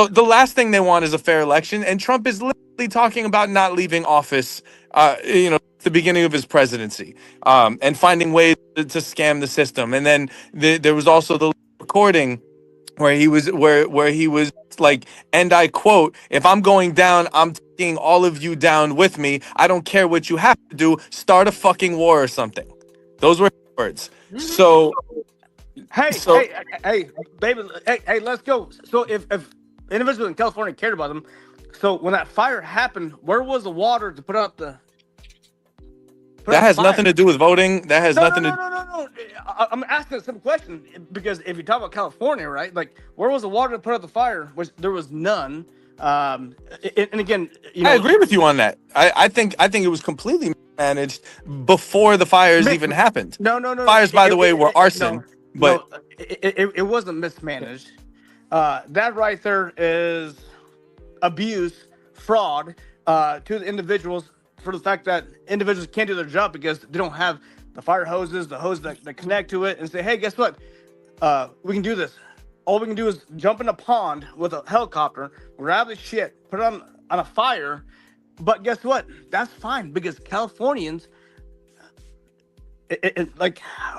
S4: the last thing they want is a fair election. And Trump is literally talking about not leaving office, at the beginning of his presidency, and finding ways to scam the system. And then there was also the recording where he was like, and I quote, "If I'm going down, I'm taking all of you down with me. I don't care what you have to do. Start a fucking war or something." Those were his words. So.
S5: Hey, baby, hey, let's go. So if individuals in California cared about them, so when that fire happened, where was the water to put out the?
S4: That has nothing to do with voting. That has nothing to.
S5: No. I'm asking a simple question, because if you talk about California, right? Like, where was the water to put out the fire? Which there was none. And again,
S4: I agree with you on that. I think it was completely managed before the fires even happened.
S5: No.
S4: Fires, by the way, were arson. But
S5: no, it wasn't mismanaged. That right there is abuse, fraud to the individuals, for the fact that individuals can't do their job because they don't have the fire hoses, the hose that connect to it, and say, hey, guess what? We can do this. All we can do is jump in a pond with a helicopter, grab the shit, put it on a fire. But guess what? That's fine, because Californians,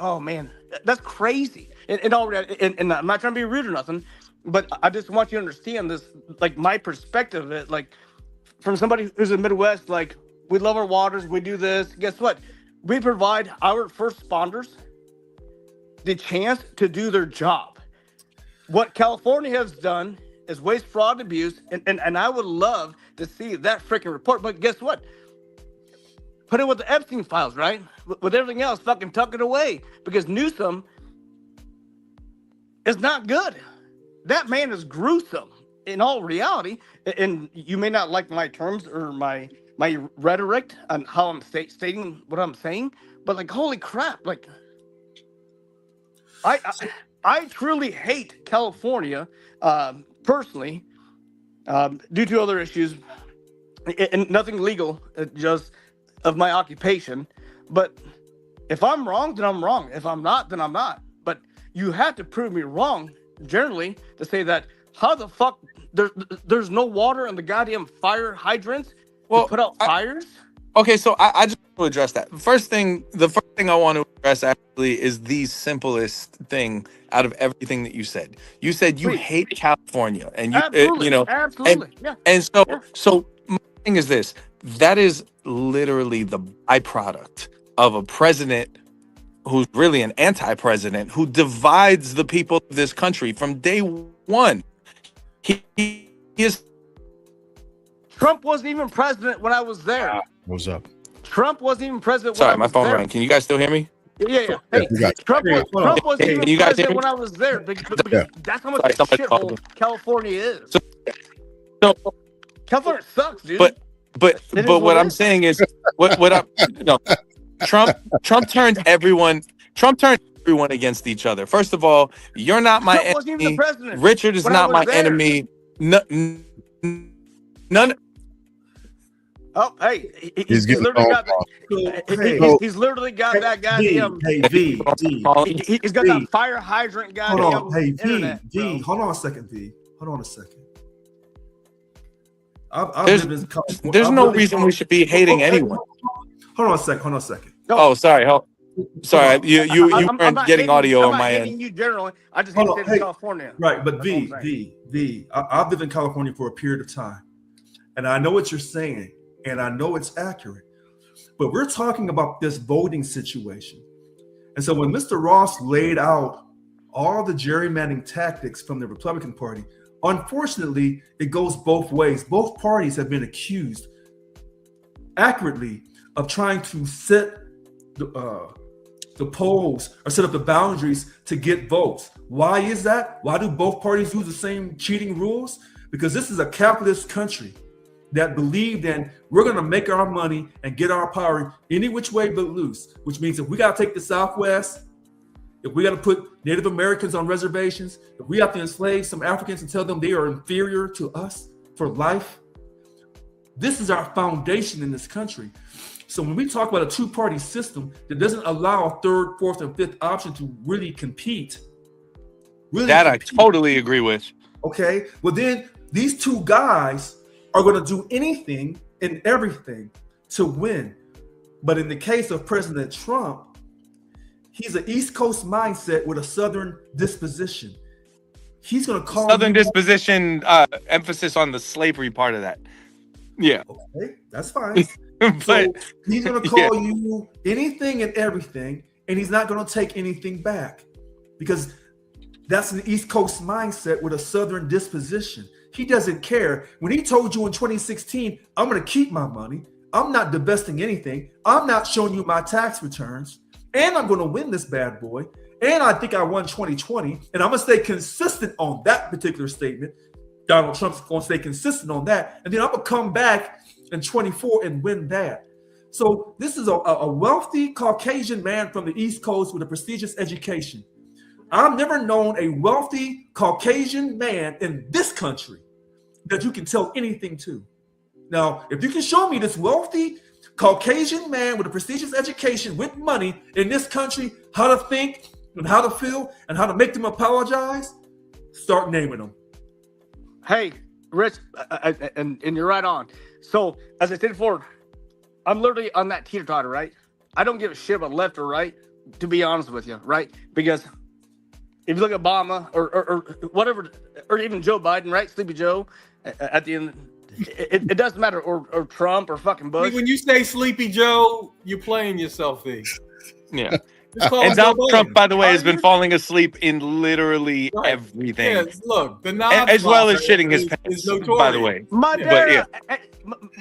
S5: oh man, that's crazy. And I'm not trying to be rude or nothing, but I just want you to understand this, like my perspective of it, like from somebody who's in the Midwest, like we love our waters, we do this. Guess what? We provide our first responders the chance to do their job. What California has done is waste, fraud, and abuse, and I would love to see that freaking report. But guess what? Put it with the Epstein files, right? With everything else, fucking tuck it away, because Newsom is not good. That man is gruesome. in all reality, and you may not like my terms or my rhetoric on how I'm stating what I'm saying, but like, holy crap, like I truly hate California personally, due to other issues and nothing legal, just of my occupation. But if I'm wrong, then I'm wrong. If I'm not, then I'm not. But you have to prove me wrong, generally, to say that how the fuck there's no water in the goddamn fire hydrants to put out fires.
S4: Okay, so I just want to address that. The first thing I want to address actually is the simplest thing out of everything that you said. You said you hate California, and you
S5: Absolutely, yeah.
S4: And so my thing is this: that is literally the byproduct of a president who's really an anti-president who divides the people of this country from day one. He is.
S5: Trump wasn't even president when I was there.
S1: What's up?
S5: Trump wasn't even president.
S4: Sorry, my phone rang. Can you guys still hear me?
S5: Yeah. Hey, Trump wasn't even
S4: you guys
S5: president when I was there. Because that's how much of a shithole California is.
S4: So
S5: California sucks, dude.
S4: But what I'm saying is, Trump turned everyone against each other. First of all, you're not my
S5: Trump wasn't even
S4: enemy.
S5: the president
S4: Richard is
S5: when
S4: not my
S5: there.
S4: enemy. None.
S5: Oh, hey,
S1: He's getting
S5: literally got
S3: Hey,
S5: he's literally got that goddamn.
S3: V.
S5: He's got that fire hydrant goddamn.
S3: Hold on, hey
S5: internet,
S3: V.
S5: bro.
S3: Hold on a second, V. Hold on a second.
S4: There's no reason we should be hating anyone.
S3: Hold on a second.
S5: No.
S4: Oh, sorry. Sorry, you
S5: I'm
S4: weren't
S5: not
S4: getting
S5: hating,
S4: audio
S5: I'm
S4: on
S5: not
S4: my
S5: hating
S4: end.
S5: you generally. I just hate staying in California.
S3: Right, but
S5: That's all I'm saying.
S3: I've lived in California for a period of time, and I know what you're saying, and I know it's accurate. But we're talking about this voting situation. And so when Mr. Ross laid out all the gerrymandering tactics from the Republican Party, unfortunately, it goes both ways. Both parties have been accused accurately of trying to set the polls or set up the boundaries to get votes. Why is that? Why do both parties use the same cheating rules? Because this is a capitalist country that believed in we're going to make our money and get our power any which way but loose, which means if we got to take the Southwest, if we got to put Native Americans on reservations, if we have to enslave some Africans and tell them they are inferior to us for life, this is our foundation in this country. So when we talk about a two-party system that doesn't allow a third, fourth, and fifth option to really compete.
S4: I totally agree with.
S3: Okay, well then these two guys are going to do anything and everything to win. But in the case of President Trump, he's an East Coast mindset with a Southern disposition. He's going to call
S4: Southern disposition, emphasis on the slavery part of that. Yeah.
S3: Okay, that's fine.
S4: But
S3: so he's going to call you anything and everything, and he's not going to take anything back because that's an East Coast mindset with a Southern disposition. He doesn't care. When he told you in 2016, I'm going to keep my money, I'm not divesting anything, I'm not showing you my tax returns, and I'm going to win this bad boy, and I think I won 2020, and I'm going to stay consistent on that particular statement. Donald Trump's going to stay consistent on that, and then I'm going to come back in 24 and win that. So this is a wealthy Caucasian man from the East Coast with a prestigious education. I've never known a wealthy Caucasian man in this country that you can tell anything to. Now, if you can show me this wealthy Caucasian man with a prestigious education with money in this country, how to think and how to feel and how to make them apologize, start naming them.
S5: Hey, Rich, and you're right on. So, as I said before, I'm literally on that teeter-totter, right? I don't give a shit about left or right, to be honest with you, right? Because if you look at Obama or whatever, or even Joe Biden, right? Sleepy Joe, at the end, it doesn't matter, or Trump or fucking Bush.
S2: When you say Sleepy Joe, you're playing yourself, V.
S4: Yeah. And Donald Trump, by the way, has been falling asleep in literally everything.
S2: Yeah, look, the
S4: as well as shitting his pants, by the way.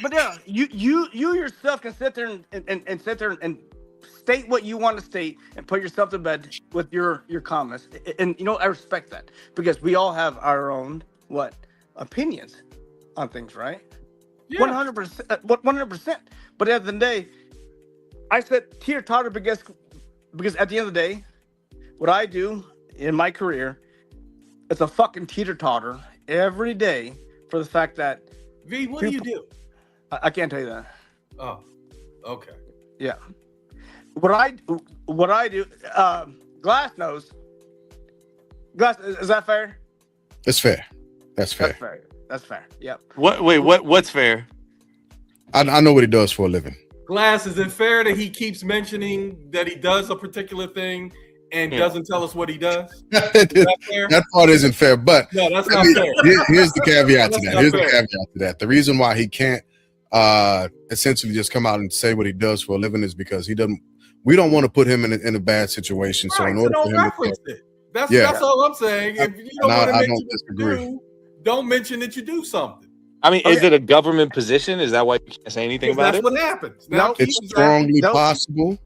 S5: But you yourself can sit there and sit there and state what you want to state and put yourself to bed with your comments. And you know, I respect that because we all have our own opinions on things, right?
S2: Yeah.
S5: 100%. 100%. But at the end of the day, I said teeter-totter because at the end of the day, what I do in my career, it's a fucking teeter-totter every day for the fact that
S2: V, what do you do?
S5: I can't tell you that.
S2: Oh, okay.
S5: Yeah. What I do, Glass knows. Glass, is that fair?
S1: It's fair. That's fair.
S5: That's fair. That's fair. Yep.
S4: What's fair?
S1: I know what he does for a living.
S2: Glass, is it fair that he keeps mentioning that he does a particular thing and doesn't tell us what he does? Is that fair?
S1: That part isn't fair, but
S2: No, that's not fair.
S1: here's the caveat to
S2: That's
S1: that.
S2: not
S1: Here's the
S2: fair.
S1: caveat to that. The reason why he can't essentially just come out and say what he does for a living is because we don't want to put him in a bad situation. So in order
S2: don't
S1: for him
S2: reference it. That's all I'm saying. If you don't
S1: And
S2: want to
S1: I
S2: mention
S1: don't
S2: what
S1: disagree.
S2: you do, don't mention that you do something.
S4: I mean, is it a government position? Is that why you can't say anything about
S2: That's
S4: it?
S2: what happens. Now
S5: No,
S1: It's
S2: Keith is
S1: strongly
S5: Nope.
S1: possible.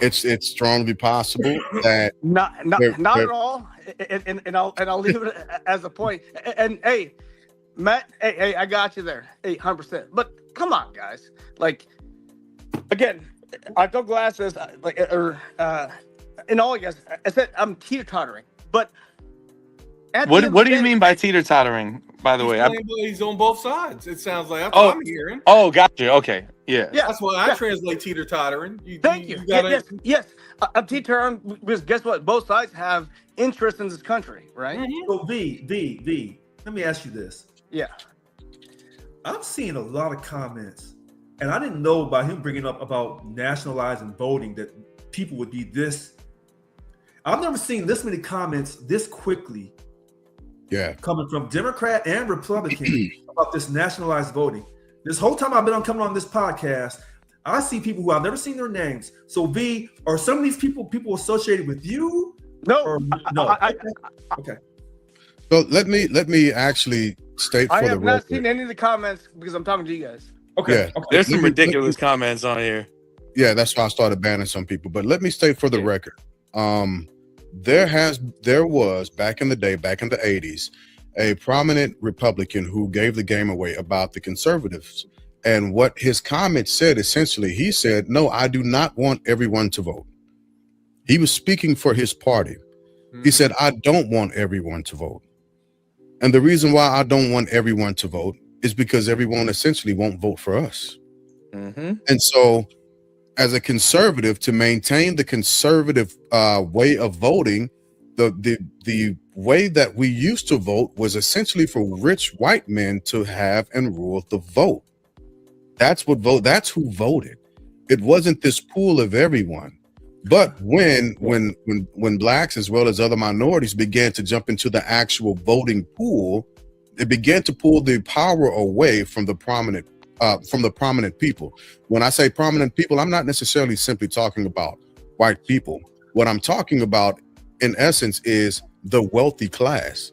S1: It's strongly possible that
S5: Not
S1: They're-
S5: at all. And I'll leave it as a point. And hey, Matt, hey, I got you there. 100%. But come on, guys. Like, again, I told Glass this, in all, I guess, I said I'm teeter-tottering. But at the end of
S4: What
S5: the
S4: do you
S5: day-
S4: mean by teeter-tottering, by the way?
S2: he's on both sides. It sounds like that's what I'm hearing.
S4: Oh, gotcha. Okay. Yeah.
S5: Yeah.
S2: That's why I translate teeter-tottering.
S5: Thank you. Yes. I'm teeter-tottering because guess what? Both sides have interest in this country, right?
S2: Mhm.
S3: So V, let me ask you this.
S5: Yeah.
S3: I'm seeing a lot of comments, and I didn't know about him bringing up about nationalizing voting that people would be this. I've never seen this many comments this quickly
S1: yeah.
S3: coming from Democrat and Republican about this nationalized voting. This whole time I've been coming on this podcast, I see people who I've never seen their names. So V, are some of these people associated with you?
S5: No.
S3: Or no? Okay.
S1: So let me actually state
S5: I
S1: for the
S5: have not
S1: record.
S5: seen any of the comments because I'm talking to you guys.
S3: Okay.
S1: Yeah.
S3: Okay.
S4: There's some
S1: Let me-
S4: ridiculous comments on here.
S1: Yeah, that's why I started banning some people. But let me state for the record, there was back in the day, back in the 80s, a prominent Republican who gave the game away about the conservatives. And what his comment said, essentially, he said, no, I do not want everyone to vote. He was speaking for his party. He said, I don't want everyone to vote. And the reason why I don't want everyone to vote is because everyone essentially won't vote for us.
S4: Mm-hmm.
S1: And so as a conservative, to maintain the conservative way of voting, the way that we used to vote was essentially for rich white men to have and rule the vote. That's who voted. It wasn't this pool of everyone. But when blacks as well as other minorities began to jump into the actual voting pool, it began to pull the power away from the prominent people. When I say prominent people, I'm not necessarily simply talking about white people. What I'm talking about, in essence, is the wealthy class,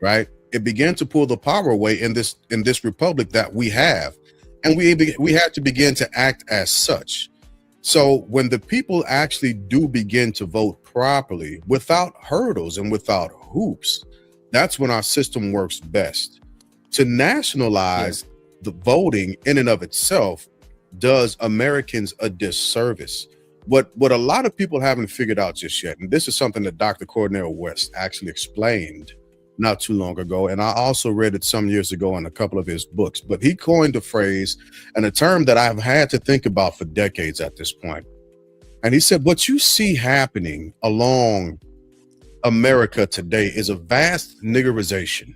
S1: right? It began to pull the power away in this republic that we have, and we had to begin to act as such. So when the people actually do begin to vote properly, without hurdles and without hoops, that's when our system works best. To nationalize the voting in and of itself does Americans a disservice. What a lot of people haven't figured out just yet, and this is something that Dr. Cornel West actually explained not too long ago, and I also read it some years ago in a couple of his books, but he coined a phrase and a term that I've had to think about for decades at this point. And he said, what you see happening along America today is a vast niggerization.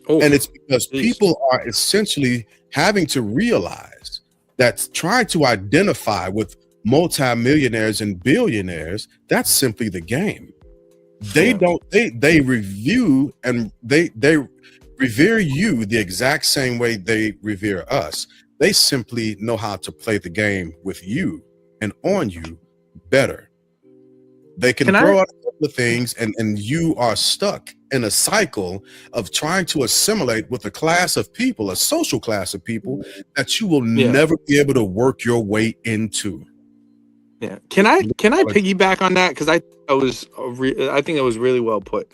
S4: Oh,
S1: And it's because
S4: geez.
S1: people are essentially having to realize that trying to identify with multimillionaires and billionaires, that's simply the game. They review and they revere you the exact same way they revere us. They simply know how to play the game with you and on you better. They can throw out a couple of things and you are stuck in a cycle of trying to assimilate with a class of people, a social class of people that you will never be able to work your way into.
S4: Yeah. Can I piggyback on that? Because I think that was really well put.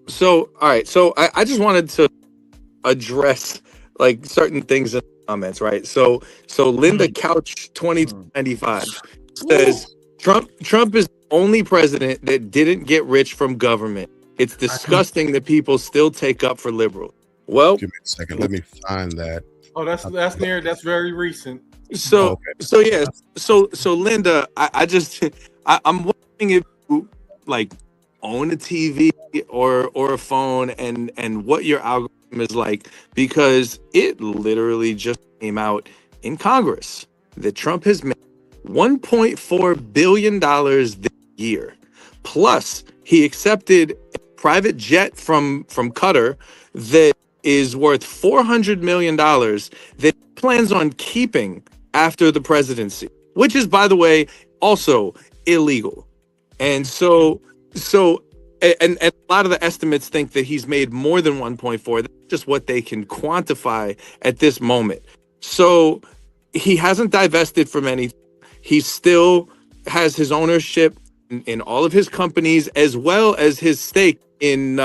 S4: So all right. So I just wanted to address like certain things in the comments, right? So Linda Couch 2095 says Trump is the only president that didn't get rich from government. It's disgusting that people still take up for liberals. Well,
S1: Give me a second. Let me find that.
S2: Oh, that's very recent.
S4: so
S1: Okay.
S4: so yeah, so Linda, I'm wondering if you like own a TV or a phone and what your algorithm is like, because it literally just came out in Congress that Trump has made $1.4 billion this year. Plus, he accepted a private jet from Qatar that is worth $400 million that he plans on keeping after the presidency, which is, by the way, also illegal. And and a lot of the estimates think that he's made more than 1.4. That's just what they can quantify at this moment. So he hasn't divested from anything. He still has his ownership in all of his companies, as well as his stake in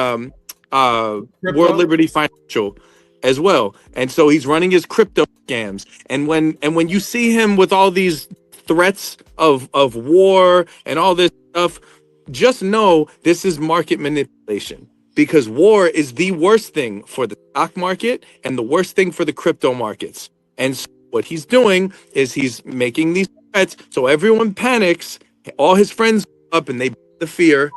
S4: World Liberty Financial as well. And so he's running his crypto scams. And when you see him with all these threats of war and all this stuff, just know this is market manipulation, because war is the worst thing for the stock market and the worst thing for the crypto markets. And so what he's doing is he's making these threats so everyone panics, all his friends go up and they the fear,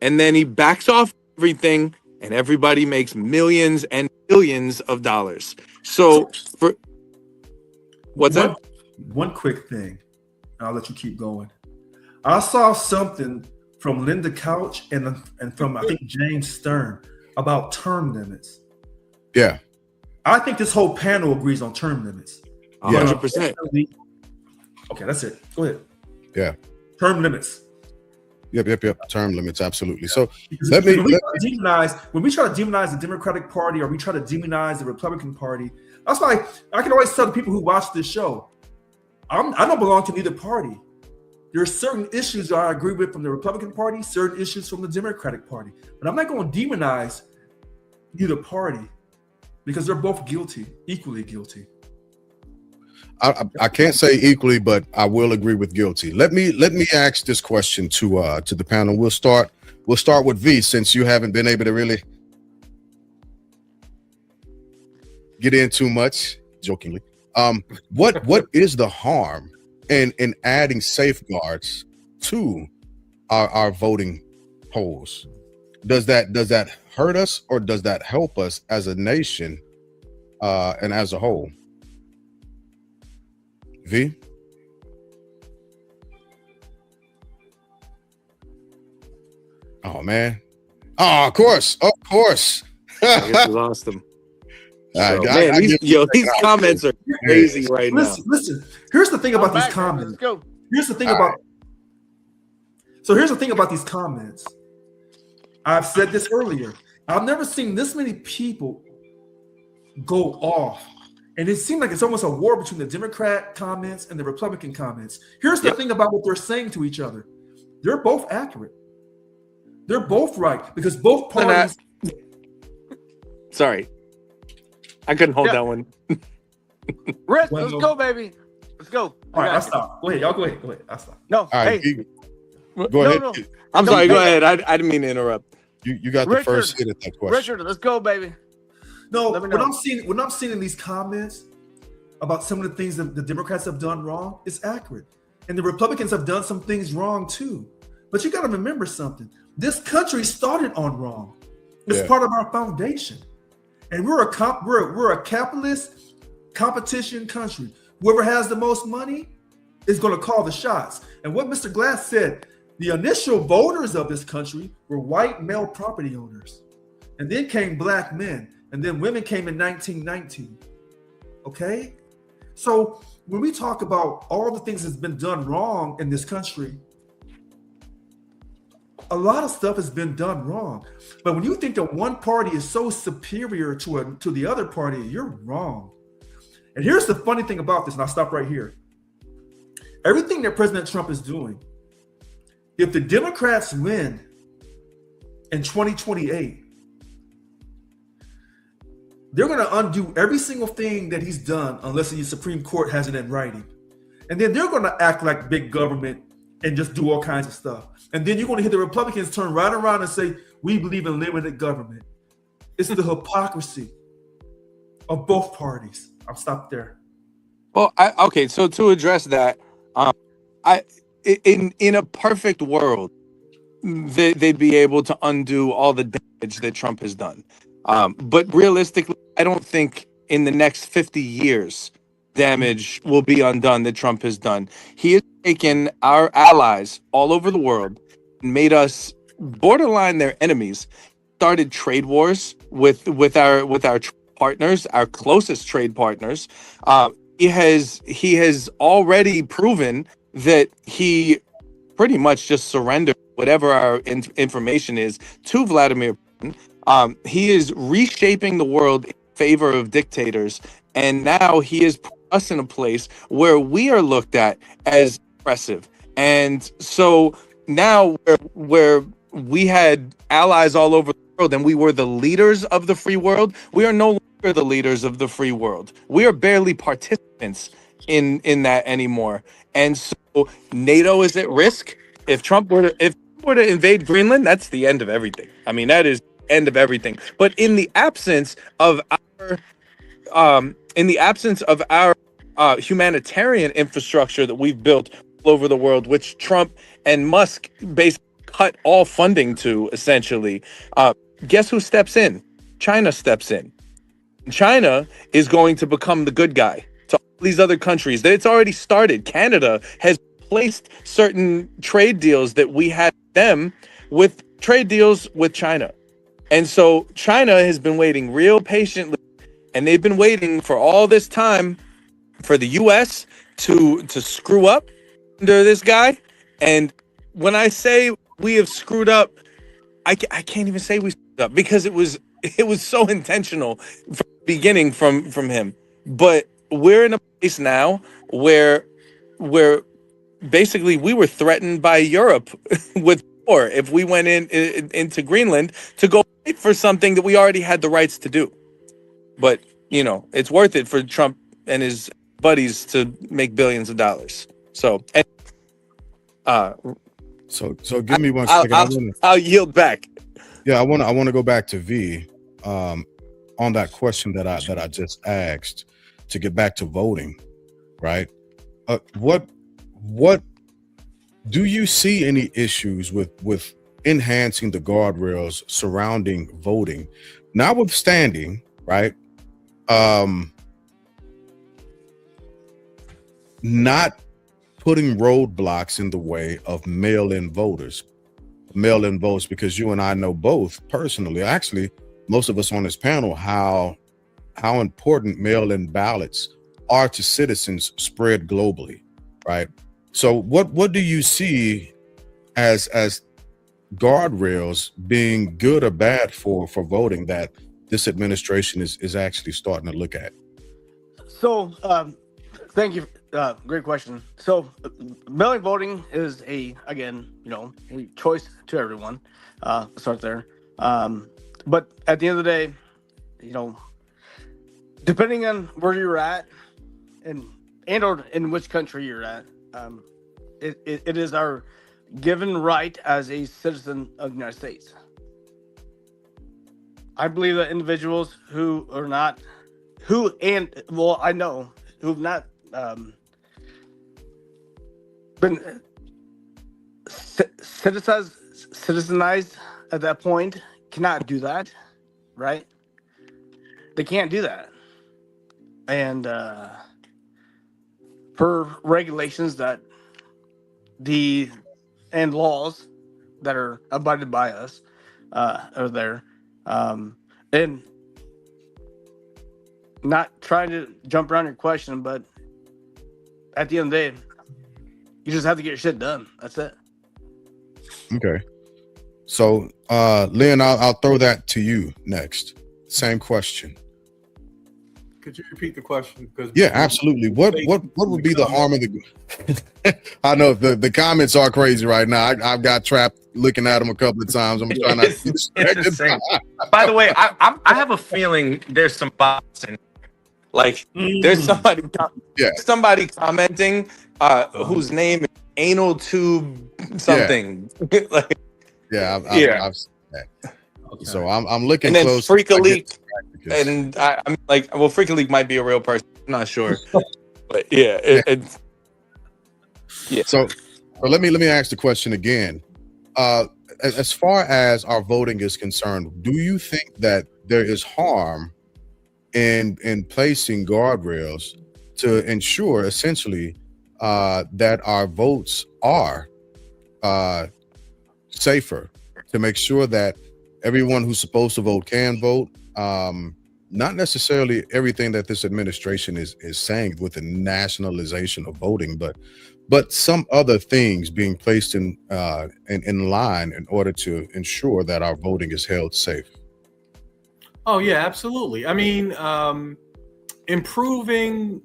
S4: and then he backs off everything and everybody makes millions and billions of dollars. So for what's that?
S3: One quick thing, and I'll let you keep going. I saw something from Linda Couch and from, I think, James Stern about term limits.
S1: Yeah.
S3: I think this whole panel agrees on term limits.
S4: 100%.
S3: Okay, that's it. Go ahead.
S1: Yeah.
S3: Term limits.
S1: Yep. Term limits, absolutely. So
S3: when we try to demonize the Democratic Party, or we try to demonize the Republican Party, that's why I can always tell the people who watch this show, I don't belong to neither party. There are certain issues that I agree with from the Republican Party, certain issues from the Democratic Party. But I'm not going to demonize neither party, because they're both guilty, equally guilty.
S1: I can't say equally, but I will agree with guilty. Let me ask this question to the panel. We'll start with V, since you haven't been able to really get in too much, jokingly. What is the harm in adding safeguards to our voting polls? Does that hurt us, or does that help us as a nation and as a whole? V? Oh man. Oh, of course.
S4: I guess we lost him. These comments are crazy right now.
S3: Listen. Here's the thing about these comments.
S5: Let's go.
S3: Here's the thing about these comments. I've said this earlier. I've never seen this many people go off. And it seemed like it's almost a war between the Democrat comments and the Republican comments. Here's the thing about what they're saying to each other. They're both accurate. They're both right, because both parties.
S4: Sorry. I couldn't hold that one.
S5: Rich, let's go, baby. Let's go.
S3: All right, I'll stop. Go ahead. Y'all go ahead. I'll stop.
S5: No,
S1: All right,
S5: hey.
S1: go ahead.
S5: No.
S4: I'm sorry. Go ahead. I didn't mean to interrupt.
S1: You got the first hit at that question.
S5: Richard, let's go, baby.
S3: No, what I'm seeing in these comments about some of the things that the Democrats have done wrong is accurate. And the Republicans have done some things wrong too. But you got to remember something. This country started on wrong. It's part of our foundation. And we're a capitalist competition country. Whoever has the most money is going to call the shots. And what Mr. Glass said, the initial voters of this country were white male property owners. And then came black men. And then women came in 1919. Okay? So when we talk about all the things that's been done wrong in this country, a lot of stuff has been done wrong. But when you think that one party is so superior to the other party, you're wrong. And here's the funny thing about this, and I'll stop right here. Everything that President Trump is doing, if the Democrats win in 2028, they're going to undo every single thing that he's done unless the Supreme Court has it in writing. And then they're going to act like big government and just do all kinds of stuff. And then you're going to hear the Republicans turn right around and say, we believe in limited government. It's the hypocrisy of both parties. I'll stop there.
S4: Well, okay. So to address that, in a perfect world, they'd be able to undo all the damage that Trump has done. But realistically, I don't think in the next 50 years damage will be undone that Trump has done. He has taken our allies all over the world and made us borderline their enemies. Started trade wars with our partners, our closest trade partners. He has already proven that he pretty much just surrendered whatever our information is to Vladimir Putin. He is reshaping the world in favor of dictators, and now he has put us in a place where we are looked at as oppressive. And so now where we had allies all over the world and we were the leaders of the free world, we are no longer the leaders of the free world. We are barely participants in that anymore. And so NATO is at risk. If Trump were to invade Greenland, that's the end of everything. I mean, that is the end of everything. But in the absence of our humanitarian infrastructure that we've built all over the world, which Trump and Musk basically cut all funding to, essentially, guess who steps in? China steps in. China is going to become the good guy to all these other countries. It's already started. Canada has placed certain trade deals that we had them with trade deals with China. And so China has been waiting real patiently, and they've been waiting for all this time for the US to screw up under this guy. And when I say we have screwed up, I can't even say we screwed up because it was so intentional from the beginning from him. But we're in a place now where basically we were threatened by Europe with war if we went into Greenland to go fight for something that we already had the rights to do. But it's worth it for Trump and his buddies to make billions of dollars. So
S1: so give me 1 second.
S4: I'll yield back.
S1: Yeah, I want to go back to V on that question that I just asked, to get back to voting, right? What do you see any issues with enhancing the guardrails surrounding voting, notwithstanding, right? Not putting roadblocks in the way of mail-in votes, because you and I know both personally, actually, most of us on this panel, how important mail-in ballots are to citizens spread globally, right? So what do you see as guardrails being good or bad for voting that this administration is actually starting to look at?
S5: So, thank you. Great question. So, mail-in voting is a choice to everyone. Start there. But at the end of the day, depending on where you're at and or in which country you're at, it is our given right as a citizen of the United States. I believe that individuals who've not been citizenized at that point cannot do that, right? They can't do that. And per regulations that and laws that are abided by us are there. And not trying to jump around your question, but at the end of the day, you just have to get your shit done. That's it.
S1: Okay. So, Lynn, I'll throw that to you next. Same question.
S2: Could you repeat the question? Because
S1: Yeah, absolutely. What would be the harm of the? I know the comments are crazy right now. I've got trapped looking at them a couple of times. I'm trying not to be distracted.
S4: insane. By the way, I have a feeling there's some bots in. Like there's somebody commenting whose name is anal tube something. Like,
S1: I've seen that. Okay. So I'm looking
S4: and then
S1: close.
S4: Freak Leak, and I'm like, well, Freak Leak might be a real person. I'm not sure, but yeah.
S1: So let me ask the question again. As far as our voting is concerned, do you think that there is harm in placing guardrails to ensure essentially that our votes are safer, to make sure that everyone who's supposed to vote can vote? Not necessarily everything that this administration is saying with the nationalization of voting, but some other things being placed in line in order to ensure that our voting is held safe.
S2: Oh yeah, absolutely. I mean, improving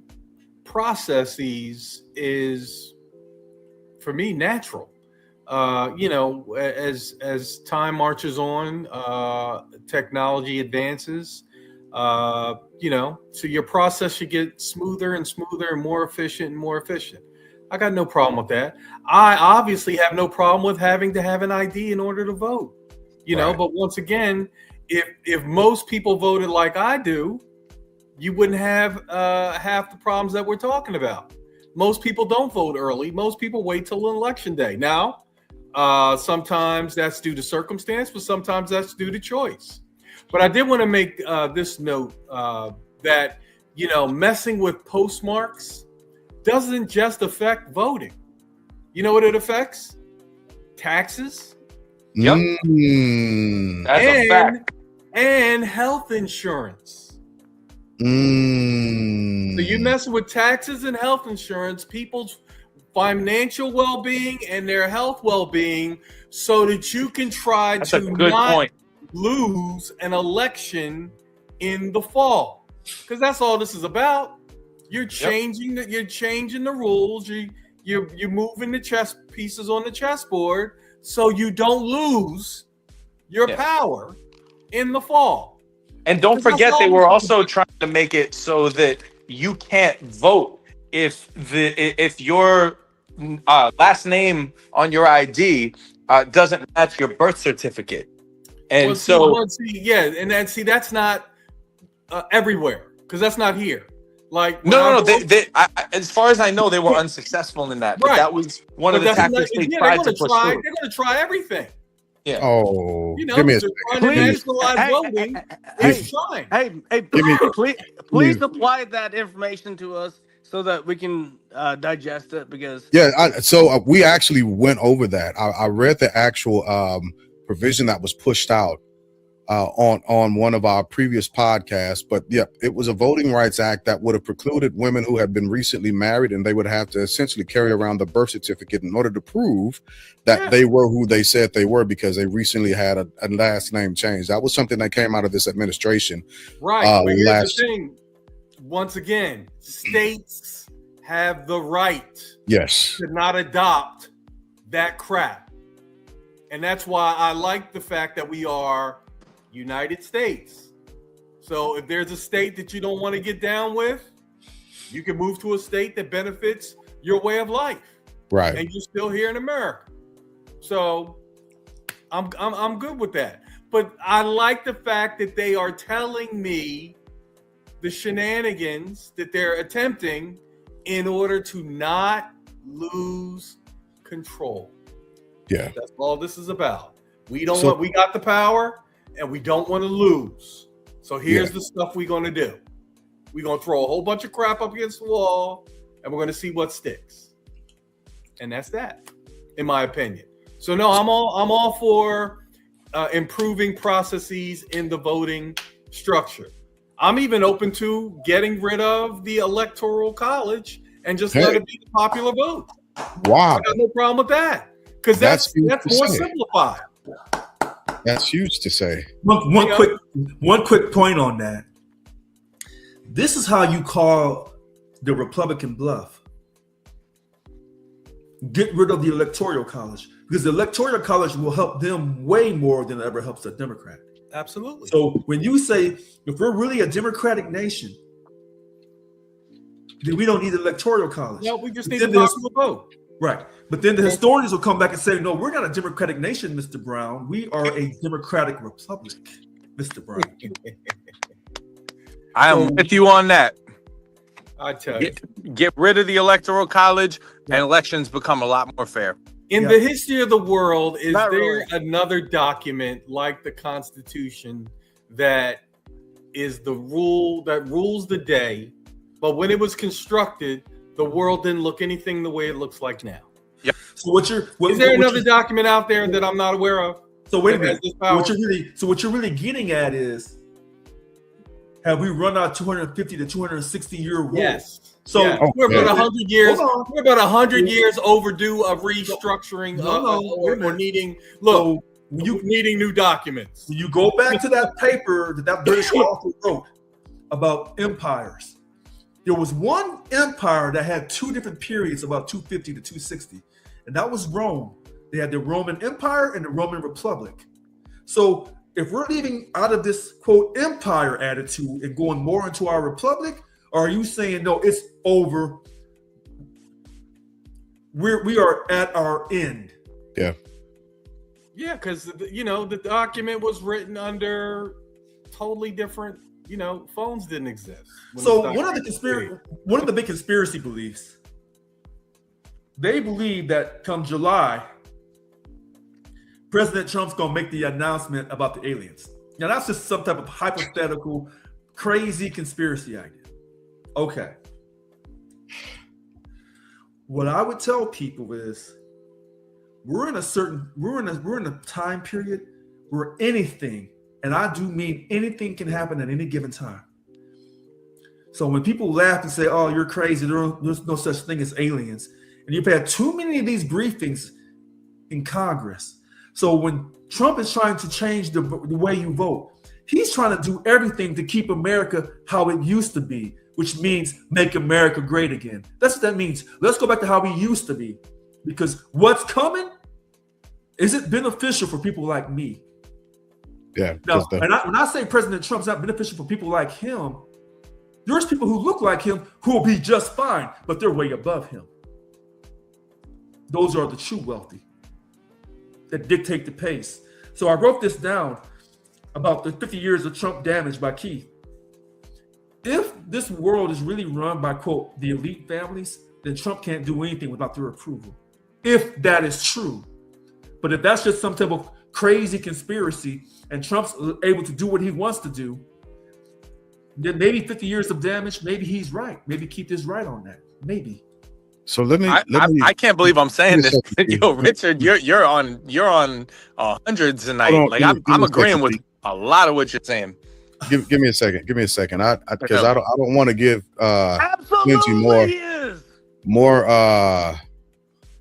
S2: processes is, for me, natural. As time marches on, technology advances. So your process should get smoother and smoother and more efficient and more efficient. I got no problem with that. I obviously have no problem with having to have an ID in order to vote. But once again, if most people voted like I do, you wouldn't have half the problems that we're talking about. Most people don't vote early. Most people wait till election day. Now, sometimes that's due to circumstance, but sometimes that's due to choice. But I did want to make this note that, messing with postmarks doesn't just affect voting. You know what it affects? Taxes.
S4: Yep. That's a fact.
S2: And health insurance. So you messing with taxes and health insurance, people's financial well-being and their health well-being, so that you can try
S4: That's
S2: to
S4: a good
S2: not
S4: point.
S2: lose an election in the fall. Because that's all this is about. You're changing the rules. You're moving the chess pieces on the chessboard so you don't lose your power in the fall.
S4: And don't forget, they were also trying to make it so that you can't vote if your last name on your ID doesn't match your birth certificate. And that's not everywhere, because that's not here. Like no. As far as I know, they were unsuccessful in that. But that was one of the tactics they tried to push through.
S2: They're going to try everything.
S4: Yeah.
S1: Oh, give me a
S2: voting.
S5: Please apply that information to us so that we can digest it. Because
S1: we actually went over that. I read the actual provision that was pushed out on one of our previous podcasts. But it was a Voting Rights Act that would have precluded women who had been recently married, and they would have to essentially carry around the birth certificate in order to prove that they were who they said they were, because they recently had a last name change. That was something that came out of this administration.
S2: Right. But here's the thing. Once again, states have the right to not adopt that crap. And that's why I like the fact that we are United States. So if there's a state that you don't want to get down with, you can move to a state that benefits your way of life.
S1: Right.
S2: And you're still here in America. So I'm good with that. But I like the fact that they are telling me the shenanigans that they're attempting in order to not lose control.
S1: Yeah.
S2: That's all this is about. We got the power and we don't want to lose. So here's the stuff we're going to do. We're going to throw a whole bunch of crap up against the wall and we're going to see what sticks. And that's that, in my opinion. So no, I'm all for improving processes in the voting structure. I'm even open to getting rid of the electoral college and just let it be the popular vote.
S1: Wow.
S2: I got no problem with that, because that's more simplified.
S1: That's huge to say.
S3: One quick point on that. This is how you call the Republican bluff. Get rid of the Electoral College, because the Electoral College will help them way more than it ever helps a Democrat.
S2: Absolutely.
S3: So when you say, if we're really a democratic nation, then we don't need the Electoral College.
S2: No, we just need
S3: Then
S2: a popular vote.
S3: Right. But then the historians will come back and say, no, we're not a democratic nation, Mr. Brown. We are a democratic republic, Mr. Brown.
S4: I am with you on that.
S2: I tell you.
S4: Get rid of the Electoral College, and elections become a lot more fair.
S2: In the history of the world, is
S5: Not
S2: there
S5: really.
S2: another document like the Constitution that is the rule that rules the day? But when it was constructed, the world didn't look anything the way it looks like now.
S3: So
S2: Is there another document out there that I'm not aware of?
S3: So wait a
S2: that has
S3: minute.
S2: this power?
S3: What you're really getting at is, have we run our 250 to 260 year rule?
S2: Yes.
S3: So
S2: Yeah. We're about 100 years.
S3: Hold on.
S2: We're about 100 years overdue of restructuring or needing. Look, needing new documents.
S3: When you go back to that paper that British author wrote about empires, there was one empire that had two different periods, about 250 to 260, and that was Rome. They had the Roman Empire and the Roman Republic. So if we're leaving out of this quote empire attitude and going more into our republic, or are you saying no, it's over? We are at our end.
S1: Yeah.
S2: Yeah, because the document was written under totally different. Phones didn't exist.
S3: So one of the big conspiracy beliefs, they believe that come July, President Trump's gonna make the announcement about the aliens. Now that's just some type of hypothetical, crazy conspiracy idea. Okay. What I would tell people is, we're in a time period where anything, and I do mean anything, can happen at any given time. So when people laugh and say, "Oh, you're crazy," there's no such thing as aliens, and you've had too many of these briefings in Congress. So when Trump is trying to change the way you vote, he's trying to do everything to keep America how it used to be, which means make America great again. That's what that means. Let's go back to how we used to be, because what's coming isn't beneficial for people like me.
S1: Yeah.
S3: Now, when I say President Trump's not beneficial for people like him, there's people who look like him who will be just fine, but they're way above him. Those are the true wealthy that dictate the pace. So I wrote this down about the 50 years of Trump damage by Keith. If this world is really run by, quote, the elite families, then Trump can't do anything without their approval. If that is true. But if that's just some type of crazy conspiracy and Trump's able to do what he wants to do, then maybe 50 years of damage, maybe he's right. Maybe Keith is right on that. Maybe.
S1: So let me.
S4: I can't believe I'm saying this. Yo, Richard, you're on hundreds tonight. Like I'm agreeing with a lot of what you're saying.
S1: Give me a second. Give me a second. Because I don't want to give Quincy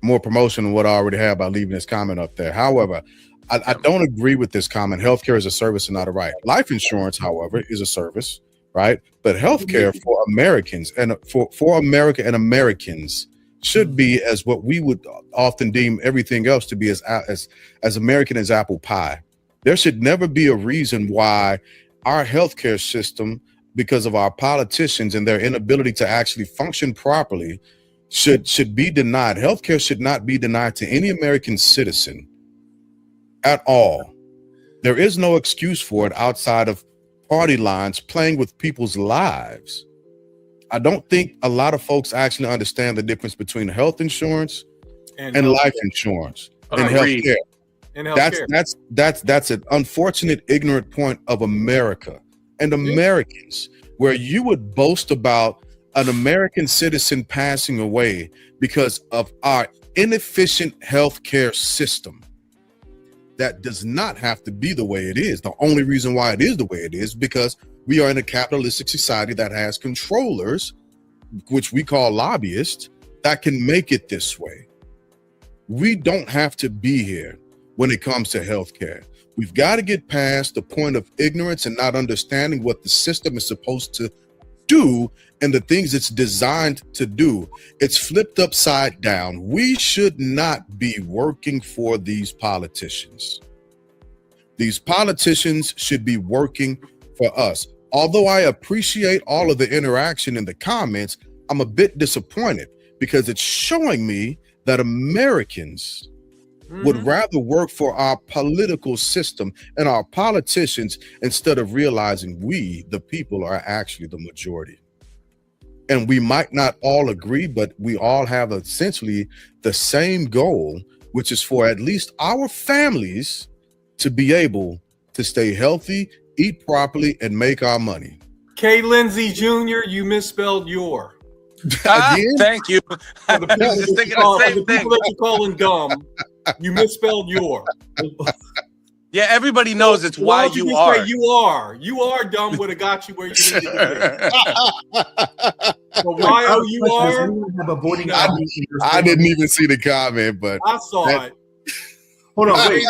S1: more promotion than what I already have by leaving this comment up there. However, I don't agree with this comment. Healthcare is a service and not a right. Life insurance, however, is a service, right? But healthcare for Americans and for America and Americans should be as what we would often deem everything else to be as American as apple pie. There should never be a reason why our healthcare system, because of our politicians and their inability to actually function properly, should be denied. Healthcare should not be denied to any American citizen at all. There is no excuse for it outside of party lines playing with people's lives. I don't think a lot of folks actually understand the difference between health insurance and life insurance and healthcare. That's an unfortunate, ignorant point of America and Americans, where you would boast about an American citizen passing away because of our inefficient healthcare system. That does not have to be the way it is. The only reason why it is the way it is because we are in a capitalistic society that has controllers, which we call lobbyists, that can make it this way. We don't have to be here when it comes to healthcare. We've got to get past the point of ignorance and not understanding what the system is supposed to do and the things it's designed to do, it's flipped upside down. We should not be working for these politicians. These politicians should be working for us. Although I appreciate all of the interaction in the comments, I'm a bit disappointed because it's showing me that Americans would rather work for our political system and our politicians instead of realizing we, the people, are actually the majority. And we might not all agree, but we all have essentially the same goal, which is for at least our families to be able to stay healthy, eat properly, and make our money.
S2: K. Lindsey Jr., you misspelled your.
S1: Again?
S4: Thank you. I was just thinking the same thing.
S2: People that you're calling dumb, you misspelled your.
S4: Yeah, everybody knows it's why
S2: Why don't
S4: you
S2: just
S4: are.
S2: say you are. You are dumb would have got you where you needed to be. So why are you are?
S3: Have a voting
S1: I-
S3: ID in your
S1: I
S3: state.
S1: didn't even see the comment, but
S2: I saw
S1: That-
S2: it.
S3: Hold on, wait.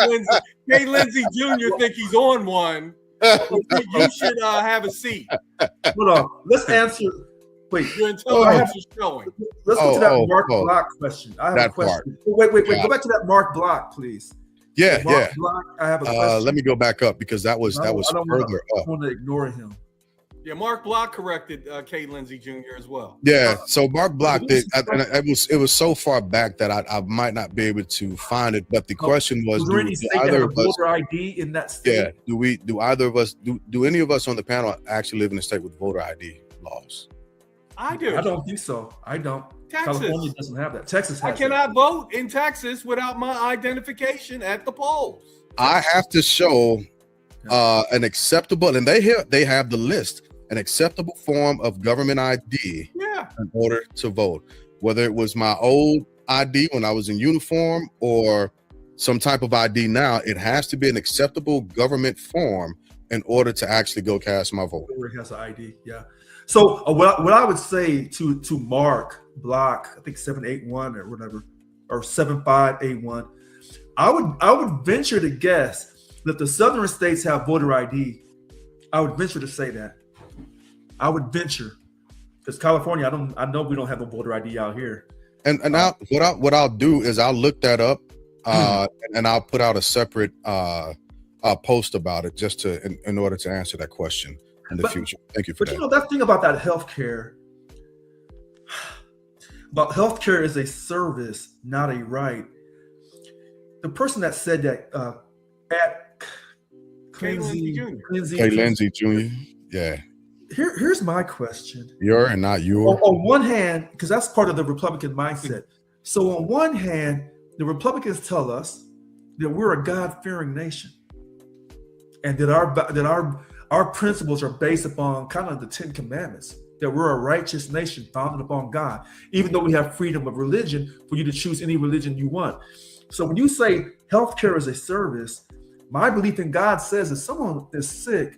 S2: K. Lindsey Jr. think he's on one. You should have a seat.
S3: Hold on. Let's answer. Wait.
S2: Your intelligence is showing.
S3: Let's go to that Mark
S1: oh.
S3: Block question. I have
S1: That
S3: a question.
S1: part.
S3: Wait.
S1: Yeah.
S3: Go back to that Mark Block, please.
S1: yeah.
S3: Mark Block, I have a question.
S1: Let me go back up because that was
S3: I don't
S1: further up.
S3: want to ignore him.
S2: Yeah, Mark Block corrected K. Lindsey Jr. as well.
S1: Yeah, so Mark Block did, and it was so far back that I might not be able to find it. But the question was,
S3: Was there any state that
S1: either
S3: had
S1: of us,
S3: voter ID in that state?
S1: yeah, do either of us, do any of us on the panel actually live in a state with voter ID laws?
S2: I do.
S3: I don't think so. I don't.
S2: Texas.
S3: California doesn't have that. Texas
S2: I
S3: has
S2: cannot vote in Texas without my identification at the polls.
S1: I have to show an acceptable, and they have the list, an acceptable form of government ID
S2: Yeah.
S1: in order to vote. Whether it was my old ID when I was in uniform or some type of ID now, it has to be an acceptable government form in order to actually go cast my vote.
S3: Where it has an ID, yeah. So what I would say to Mark Block, I think 781 or whatever, or 7581, I would venture to guess that the southern states have voter ID. I would venture to say that. I would venture, because California, I know we don't have a voter ID out here.
S1: And now what I'll do is I'll look that up and I'll put out a separate post about it just to in order to answer that question in the future. Thank you for
S3: But
S1: that.
S3: you know, that thing about that healthcare, about healthcare is a service, not a right. The person that said that at
S2: K. Lindsey Jr.
S1: Hey, Lindsey Jr. Yeah,
S3: Here's my question.
S1: your and not your.
S3: On one hand, because that's part of the Republican mindset. So on one hand, the Republicans tell us that we're a God-fearing nation, and that our principles are based upon kind of the Ten Commandments. That we're a righteous nation founded upon God, even though we have freedom of religion for you to choose any religion you want. So when you say healthcare is a service, my belief in God says if someone is sick,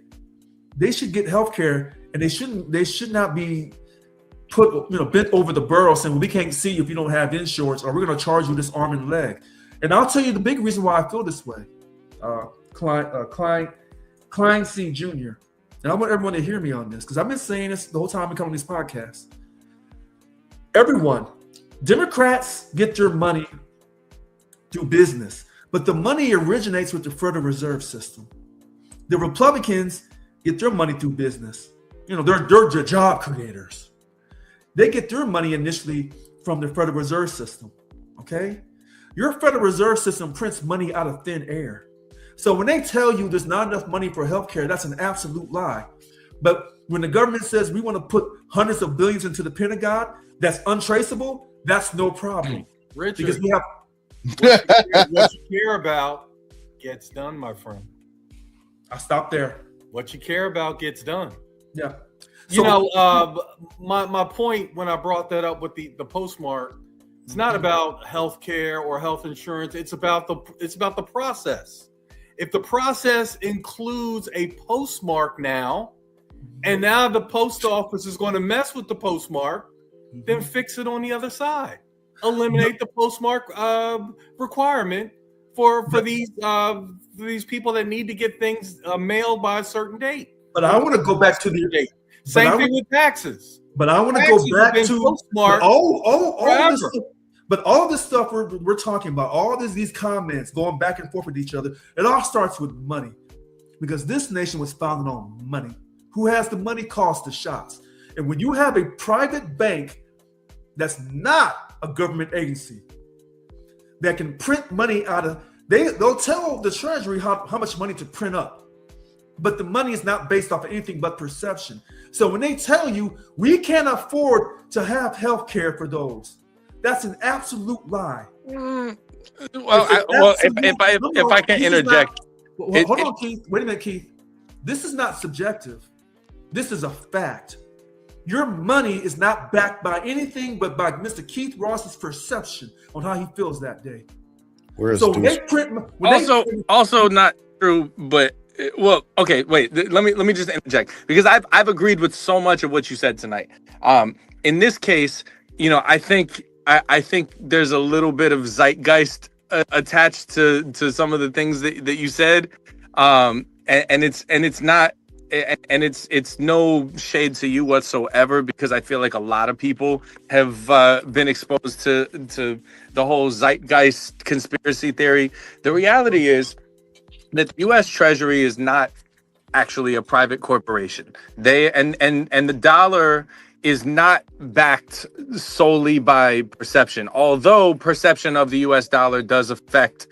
S3: they should get healthcare, and they should not be put, bent over the barrel saying, well, we can't see you if you don't have insurance, or we're going to charge you this arm and leg. And I'll tell you the big reason why I feel this way. Klein C. Jr. And I want everyone to hear me on this, because I've been saying this the whole time I've been coming to these podcasts. Everyone, Democrats get their money through business, but the money originates with the Federal Reserve System. The Republicans get their money through business. They're job creators. They get their money initially from the Federal Reserve System. Okay? Your Federal Reserve System prints money out of thin air. So when they tell you there's not enough money for healthcare, that's an absolute lie. But when the government says we want to put hundreds of billions into the Pentagon, that's untraceable, that's no problem.
S2: Richard,
S3: Because we have
S2: what you care about gets done, my friend.
S3: I stopped there.
S2: What you care about gets done.
S3: Yeah.
S2: My point when I brought that up with the postmark, it's not about healthcare or health insurance. It's about the process. If the process includes a postmark now, and now the post office is going to mess with the postmark, then fix it on the other side. Eliminate the postmark requirement for these people that need to get things mailed by a certain date.
S3: But I want to go back to the
S2: date. Same thing with taxes.
S3: But I want to go back to all of this stuff we're talking about, all these comments going back and forth with each other. It all starts with money, because this nation was founded on money. Who has the money calls the shots. And when you have a private bank that's not a government agency that can print money out of, they'll tell the Treasury how much money to print up. But the money is not based off of anything but perception. So when they tell you we can't afford to have health care for those, that's an absolute lie.
S4: If I can interject.
S3: Hold on, Keith. Wait a minute, Keith. This is not subjective. This is a fact. Your money is not backed by anything but by Mr. Keith Ross's perception on how he feels that day.
S1: So
S4: also not true, but well, okay, wait. Let me just interject, because I've agreed with so much of what you said tonight. In this case, I think there's a little bit of zeitgeist attached to some of the things that you said, and it's not. And it's no shade to you whatsoever, because I feel like a lot of people have been exposed to the whole zeitgeist conspiracy theory. The reality is that the U.S. Treasury is not actually a private corporation. They and the dollar is not backed solely by perception, although perception of the U.S. dollar does affect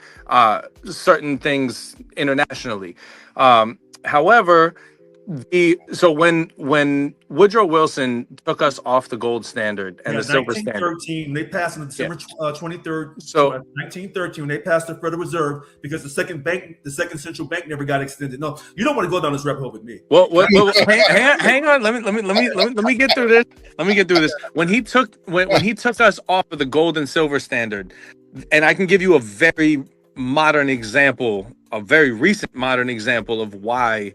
S4: certain things internationally. However, so when Woodrow Wilson took us off the gold standard and the silver standard,
S3: 1913, they passed on December 23rd. So 1913, when they passed the Federal Reserve, because the second central bank never got extended. No, you don't want to go down this rabbit hole with me.
S4: Well, hang on. Let me get through this. Let me get through this. When he took us off of the gold and silver standard, and I can give you a very modern example, a very recent modern example of why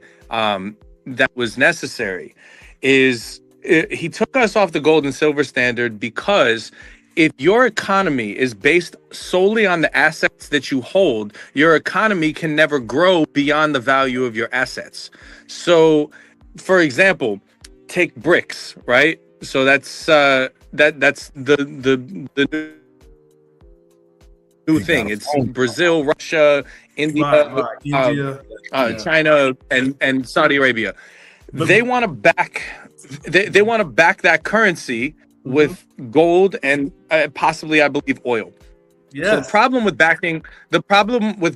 S4: that was necessary, is he took us off the gold and silver standard because if your economy is based solely on the assets that you hold, your economy can never grow beyond the value of your assets. So, for example, take BRICS, right? So that's the new thing. It's Brazil, Russia, India, China, and Saudi Arabia. They want to back. They want to back that currency with gold and possibly, I believe, oil.
S3: Yes.
S4: So the problem with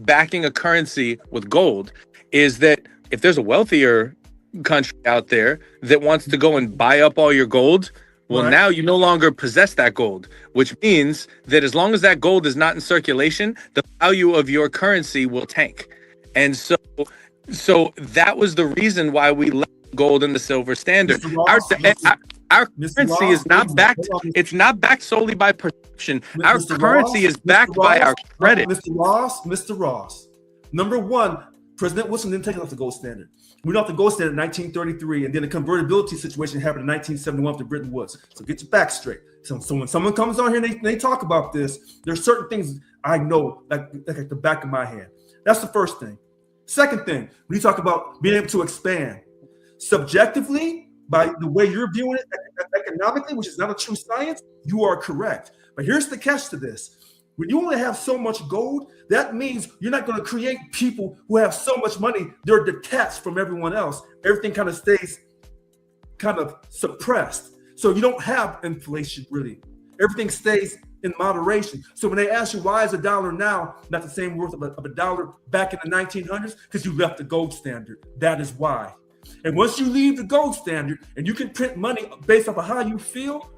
S4: backing a currency with gold is that if there's a wealthier country out there that wants to go and buy up all your gold, well, right, now you no longer possess that gold, which means that as long as that gold is not in circulation, the value of your currency will tank. And so that was the reason why we left gold and the silver standard. Our currency is not backed. It's not backed solely by perception. Our currency is backed by our credit.
S3: Mr. Ross, number one, President Wilson didn't take it off the gold standard. We went off the gold standard in 1933, and then the convertibility situation happened in 1971 to Bretton Woods. So get your back straight. So when someone comes on here and they talk about this, there's certain things I know like at the back of my hand. That's the first thing. Second thing, when you talk about being able to expand, subjectively, by the way you're viewing it economically, which is not a true science, you are correct. But here's the catch to this. When you only have so much gold, that means you're not going to create people who have so much money, they're detached from everyone else. Everything kind of stays kind of suppressed. So you don't have inflation, really. Everything stays in moderation. So when they ask you, why is a dollar now not the same worth of a dollar back in the 1900s? Because you left the gold standard. That is why. And once you leave the gold standard and you can print money based off of how you feel,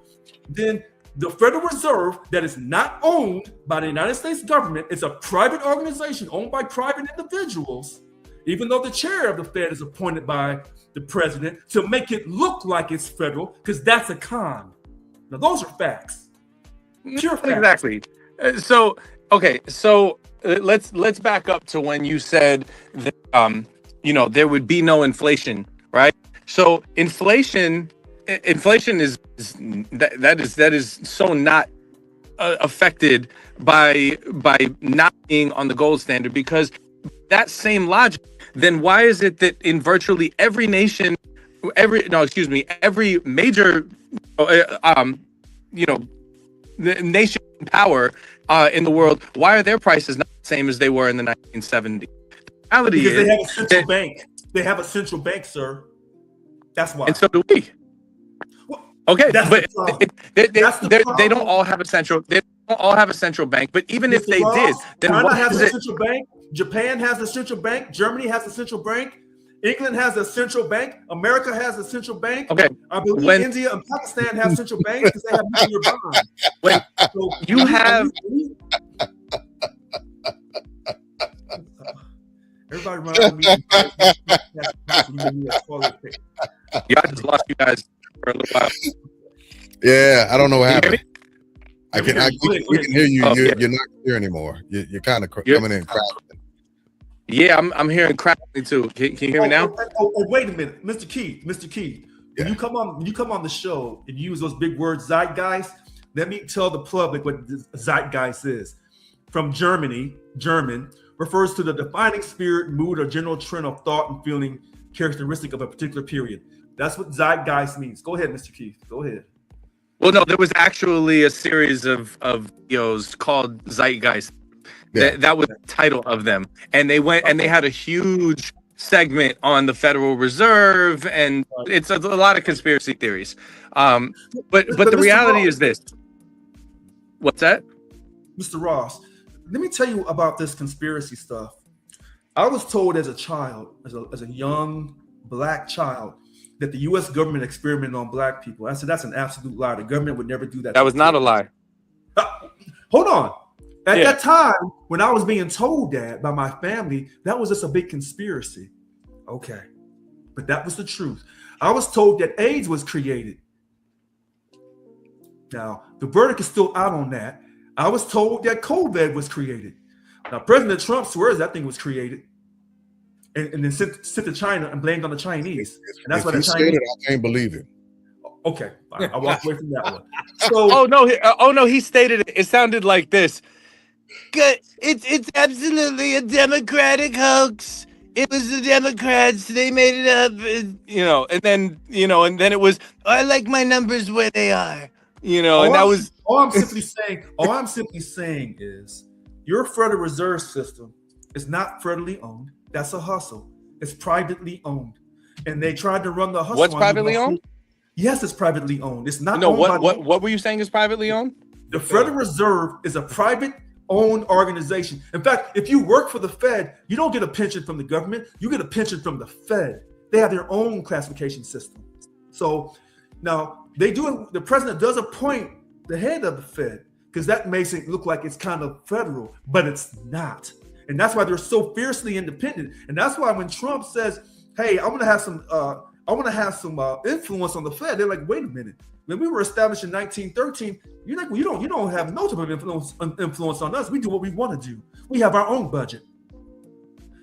S3: then the Federal Reserve, that is not owned by the United States government, it's a private organization owned by private individuals, even though the chair of the Fed is appointed by the president to make it look like it's federal, because that's a con. Now, those are facts. Pure facts.
S4: Exactly. So let's back up to when you said that there would be no inflation, right? So inflation is that is so not affected by not being on the gold standard, because that same logic, then why is it that in virtually every nation every major, you know, the nation power in the world, why are their prices not the same as they were in the 1970s? The reality
S3: Because
S4: is
S3: they have a central bank. They have a central bank, sir. That's why.
S4: and so do we.
S3: Well,
S4: Okay,
S3: that's
S4: but
S3: the problem.
S4: they don't all have a central. They don't all have a central bank. But even if
S3: Mr.
S4: they
S3: Ross,
S4: did, then
S3: China
S4: what
S3: has
S4: is
S3: a
S4: it?
S3: central bank. Japan has a central bank. Germany has a central bank. England has a central bank. America has a central bank.
S4: Okay,
S3: I believe
S4: when
S3: India and Pakistan have central banks because they have nuclear bombs.
S4: when
S3: So
S4: you have
S3: everybody around me.
S4: I just lost you guys for a little while.
S1: Yeah, I don't know what
S4: Can you hear
S1: happened.
S4: me?
S1: We can hear you.
S4: Oh, yeah.
S1: You're not here anymore. You're kind of
S4: You're-
S1: coming in crackling.
S4: Yeah, I'm hearing crackling too. Can you hear me now?
S3: Wait a minute, Mr. Keith.
S1: Yeah.
S3: When you come on the show and use those big words, zeitgeist, let me tell the public what zeitgeist is. From German, refers to the defining spirit, mood, or general trend of thought and feeling characteristic of a particular period. That's what zeitgeist means. Go ahead, Mr. Keith. Go ahead.
S4: Well, no, there was actually a series of videos called Zeitgeist.
S1: Yeah.
S4: That was the title of them, and they went and they had a huge segment on the Federal Reserve, and it's a lot of conspiracy theories. But the
S3: Mr.
S4: reality
S3: Ross-
S4: is this. What's that?
S3: Mr. Ross, let me tell you about this conspiracy stuff. I was told as a child, as a young black child, that the U.S. government experimented on black people. I said that's an absolute lie. The government would never do that.
S4: That was not a lie.
S3: Hold on. At
S4: Yeah.
S3: that time, when I was being told that by my family, that was just a big conspiracy. Okay. But that was the truth. I was told that AIDS was created. Now, the verdict is still out on that. I was told that COVID was created. Now, President Trump swears that thing was created and then sent to China and blamed on the Chinese. And that's
S1: If
S3: why the
S1: you said
S3: Chinese.
S1: it, I can't believe it.
S3: Okay, fine. I walked away from that one. So,
S4: Oh no, he stated it. It sounded like this. Good. It's absolutely a Democratic hoax. It was the Democrats. They made it up. And then it was. I like my numbers where they are. And that was.
S3: all I'm simply saying is your Federal Reserve System is not federally owned. That's a hustle. It's privately owned, and they tried to run the hustle.
S4: What's privately owned?
S3: Yes, it's privately owned. It's not.
S4: No.
S3: Owned
S4: What were you saying is privately owned?
S3: The Federal Reserve is a private-owned organization. In fact, if you work for the Fed, you don't get a pension from the government. You get a pension from the Fed. They have their own classification system. So now the president does appoint the head of the Fed because that makes it look like it's kind of federal, but it's not. And that's why they're so fiercely independent. And that's why when Trump says, "Hey, I want to have some influence on the Fed," they're like, "Wait a minute. When we were established in 1913, you don't have no type of influence on us. We do what we want to do. We have our own budget."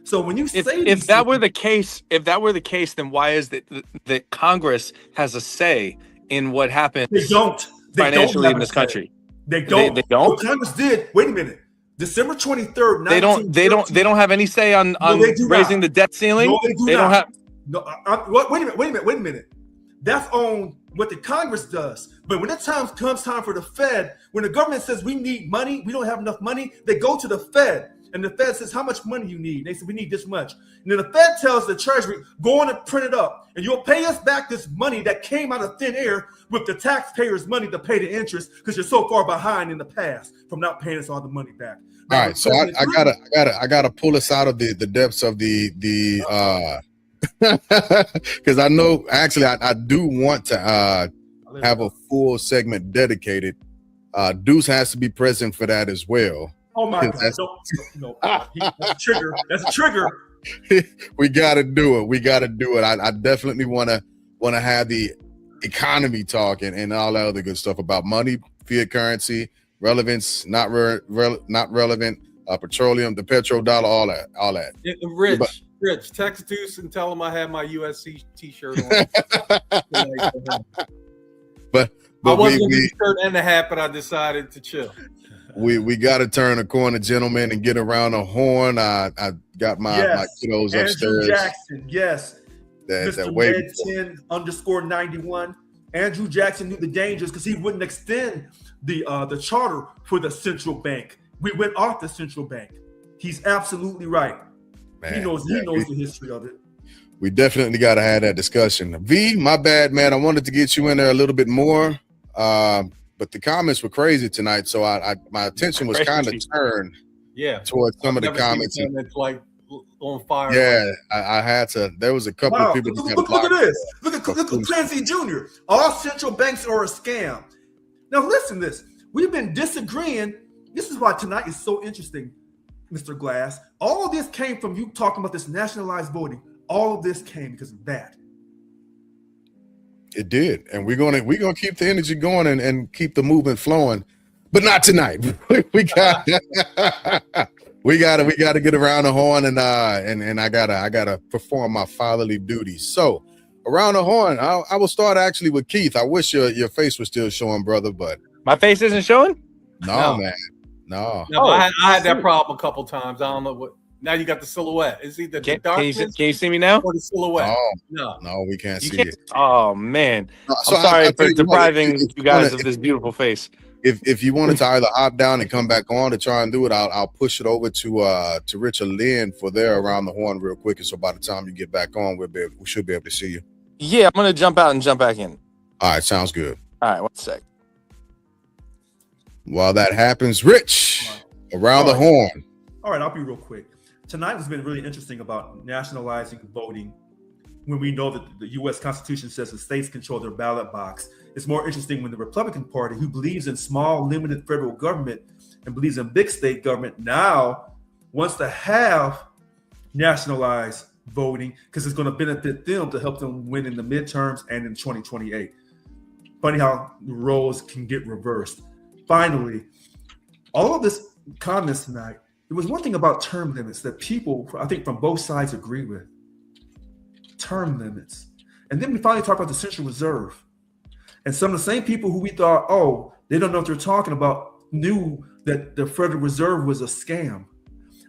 S3: So when you say
S4: if that were the case, then why is it that Congress has a say in what happens
S3: they don't
S4: financially
S3: have
S4: in
S3: a
S4: this
S3: say.
S4: country?
S3: They don't.
S4: They don't?
S3: What Congress did. Wait a minute. December 23rd.
S4: They don't have any say on raising the debt ceiling.
S3: No, they do
S4: They
S3: not.
S4: don't have.
S3: No, wait a minute. That's on what the Congress does. But when it comes time for the Fed, when the government says we need money, we don't have enough money, they go to the Fed. And the Fed says, "How much money you need?" They say, "We need this much." And then the Fed tells the Treasury, "Go on and print it up. And you'll pay us back this money that came out of thin air with the taxpayers' money to pay the interest because you're so far behind in the past from not paying us all the money back."
S1: All right, so I gotta pull us out of the depths of the because I know actually I do want to have a full segment dedicated. Deuce has to be present for that as well.
S3: Oh my God! No, that's a trigger. That's a trigger.
S1: We got to do it. I definitely want to have the economy talk and all that other good stuff about money, fiat currency, relevance, not relevant, petroleum, the petrodollar, all that.
S2: Rich, text Deuce and tell him I have my USC T-shirt on.
S1: but
S2: I wasn't going to do the shirt and the hat, but I decided to chill.
S1: We got to turn the corner, gentlemen, and get around the horn. I got my kiddos
S3: Andrew
S1: upstairs.
S3: Jackson, yes. Mr.
S1: way
S3: Med
S1: before.
S3: 10_91. Andrew Jackson knew the dangers because he wouldn't extend the charter for the central bank. We went off the central bank. He's absolutely right.
S1: Man,
S3: he knows the history of it.
S1: We definitely got to have that discussion. V, my bad, man. I wanted to get you in there a little bit more, but the comments were crazy tonight, so my attention was kind of turned towards some of the comments.
S2: It's like on fire.
S1: Yeah, I had to. There was a couple of people.
S3: Look at this. Look at Clancy Jr. All central banks are a scam. Now listen to this. We've been disagreeing. This is why tonight is so interesting, Mr. Glass. All of this came from you talking about this nationalized voting. All of this came because of that.
S1: It did, and we're gonna keep the energy going and keep the movement flowing, but not tonight. we got to get around the horn, and I gotta perform my fatherly duties. So around the horn, I will start actually with Keith. I wish your face was still showing, brother, but
S4: my face isn't showing.
S1: No, man, no.
S2: I had that problem a couple times. I don't know what. Now you got the silhouette. Is he the darkness?
S4: Can you see me now?
S2: Or the silhouette?
S1: No, we can't see it.
S4: Oh man,
S1: so
S4: I'm sorry for depriving you guys of this beautiful face.
S1: If you wanted to either hop down and come back on to try and do it, I'll push it over to Richard Lynn for their around the horn real quick. And so by the time you get back on, we should be able to see you.
S4: Yeah, I'm gonna jump out and jump back in.
S1: All right, sounds good.
S4: All right, 1 sec.
S1: While that happens, Rich, around the horn.
S3: All right, I'll be real quick. Tonight has been really interesting about nationalizing voting when we know that the U.S. Constitution says the states control their ballot box. It's more interesting when the Republican Party, who believes in small, limited federal government and believes in big state government, now wants to have nationalized voting because it's going to benefit them to help them win in the midterms and in 2028. Funny how the roles can get reversed. Finally, all of this comments tonight, there was one thing about term limits that people, I think from both sides agree with. Term limits. And then we finally talked about the Central Reserve. And some of the same people who we thought, oh, they don't know what they're talking about, knew that the Federal Reserve was a scam.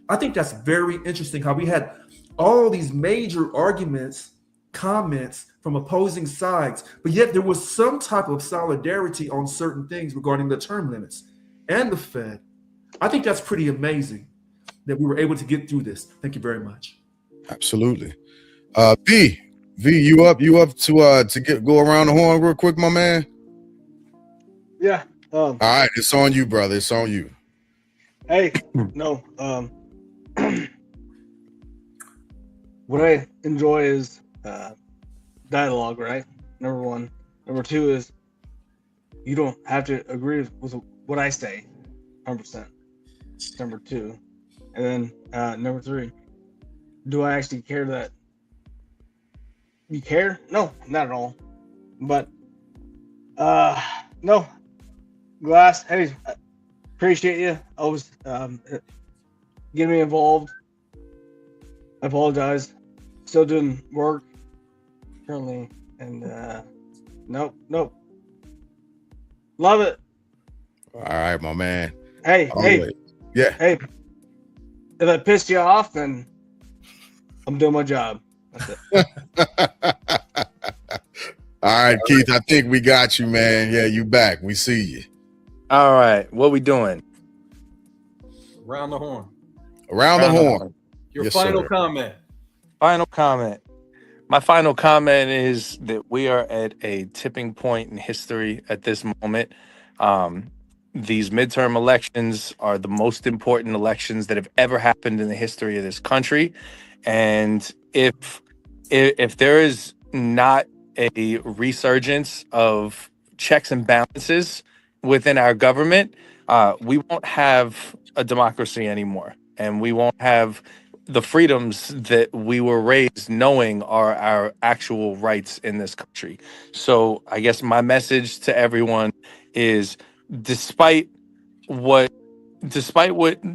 S3: I think that's very interesting how we had all these major arguments, comments from opposing sides, but yet there was some type of solidarity on certain things regarding the term limits and the Fed. I think that's pretty amazing that we were able to get through this. Thank you very much.
S1: Absolutely. V, you up to go around the horn real quick, my man?
S5: Yeah.
S1: All right, it's on you, brother. It's on you.
S5: Hey, no. What I enjoy is dialogue, right? Number one. Number two is you don't have to agree with what I say 100%. Number two. And then number three, do I actually care that you care? No, not at all. But no. Glass, hey, appreciate you always getting me involved. I apologize. Still doing work currently, and nope. Love it.
S1: All right, my man.
S5: Hey,
S1: yeah.
S5: Hey, if I pissed you off, then I'm doing my job. That's it.
S1: All right, Keith, I think we got you, man. Yeah, you back. We see you.
S4: All right, what we doing?
S2: Around the horn.
S1: Around the horn.
S2: Your final comment.
S4: Final comment. My final comment is that we are at a tipping point in history at this moment. These midterm elections are the most important elections that have ever happened in the history of this country. And if there is not a resurgence of checks and balances within our government, we won't have a democracy anymore. And we won't have the freedoms that we were raised knowing are our actual rights in this country. So I guess my message to everyone is, despite what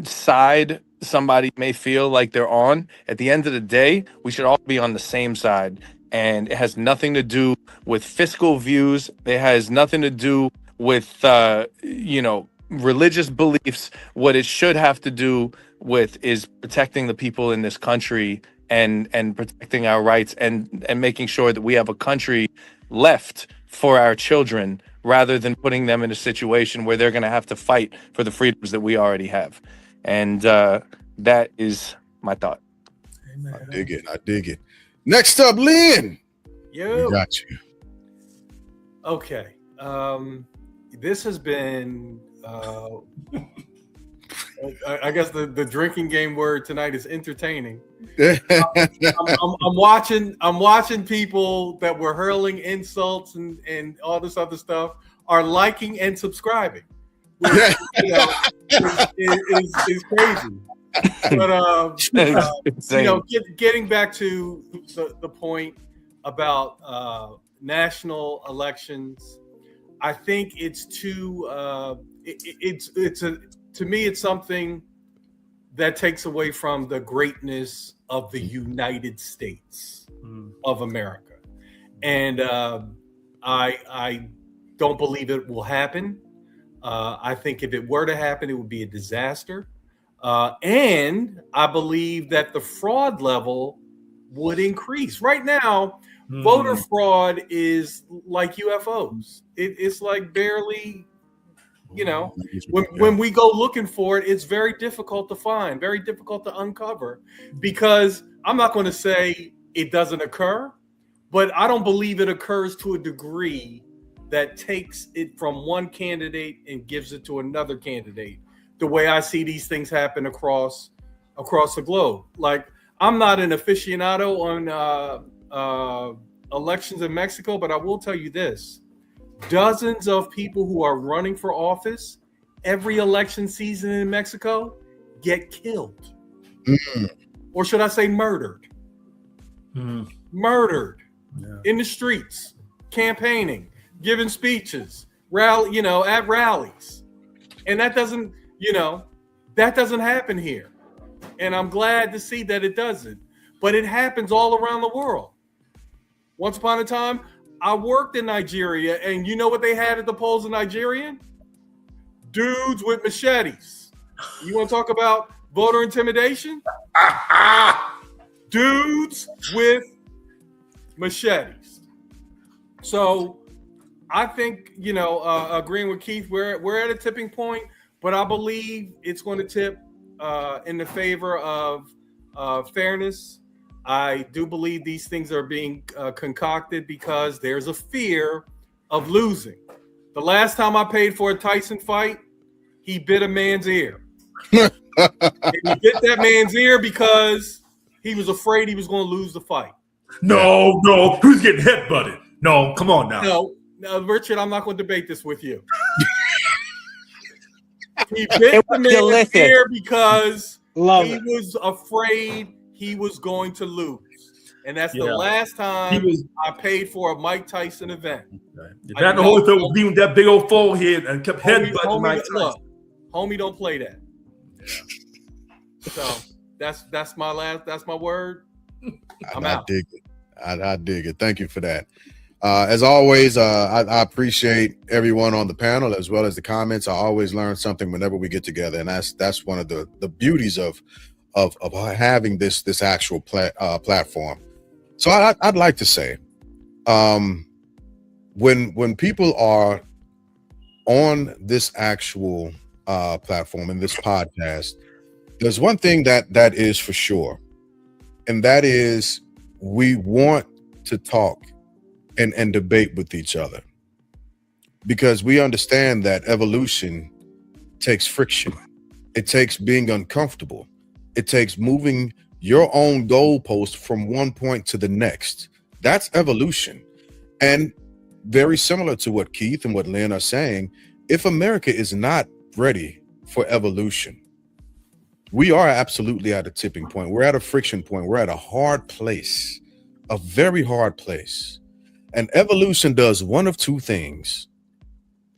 S4: side somebody may feel like they're on, at the end of the day, we should all be on the same side. And it has nothing to do with fiscal views. It has nothing to do with, religious beliefs. What it should have to do with is protecting the people in this country and protecting our rights and making sure that we have a country left for our children rather than putting them in a situation where they're going to have to fight for the freedoms that we already have. And that is my thought.
S1: I dig it. I dig it. Next up, Lynn.
S2: Yo.
S1: We got you.
S2: Okay. This has been I guess the drinking game word tonight is entertaining. I'm watching people that were hurling insults and all this other stuff are liking and subscribing, which, is crazy. But getting back to the point about national elections, I think it's too. To me, it's something that takes away from the greatness of the United States of America, and I don't believe it will happen. I think if it were to happen, it would be a disaster. And I believe that the fraud level would increase. Right now, voter fraud is like UFOs. It's like barely, when we go looking for it, it's very difficult to find, very difficult to uncover, because I'm not going to say it doesn't occur, but I don't believe it occurs to a degree that takes it from one candidate and gives it to another candidate. The way I see these things happen across the globe. Like, I'm not an aficionado on elections in Mexico, but I will tell you this: dozens of people who are running for office every election season in Mexico get killed, or should I say murdered? Murdered in the streets, campaigning, giving speeches, at rallies, and that doesn't happen here. And I'm glad to see that it doesn't, but it happens all around the world. Once upon a time, I worked in Nigeria, and you know what they had at the polls in Nigeria? Dudes with machetes. You want to talk about voter intimidation? Dudes with machetes. So I think, agreeing with Keith, we're at a tipping point, but I believe it's going to tip in the favor of fairness. I do believe these things are being concocted because there's a fear of losing. The last time I paid for a Tyson fight, he bit a man's ear. And he bit that man's ear because he was afraid he was going to lose the fight.
S3: No, who's getting headbutted? No, come on now.
S2: No, Richard, I'm not going to debate this with you. He bit the man's ear because he was afraid he was going to lose. And that's the last time I paid for a Mike Tyson event.
S3: That the whole thing was being that big old forehead and kept headbutting Mike Tyson.
S2: Look, homie, don't play that. So that's my word. I'm out.
S1: I dig it. I dig it. Thank you for that. As always, I appreciate everyone on the panel as well as the comments. I always learn something whenever we get together, and that's one of the beauties of having this actual platform. So I'd like to say, when people are on this actual platform in this podcast, there's one thing that is for sure, and that is we want to talk and debate with each other, because we understand that evolution takes friction. It takes being uncomfortable. It takes moving your own goalpost from one point to the next. That's evolution. And very similar to what Keith and what Lynn are saying, if America is not ready for evolution, we are absolutely at a tipping point. We're at a friction point. We're at a hard place, a very hard place. And evolution does one of two things.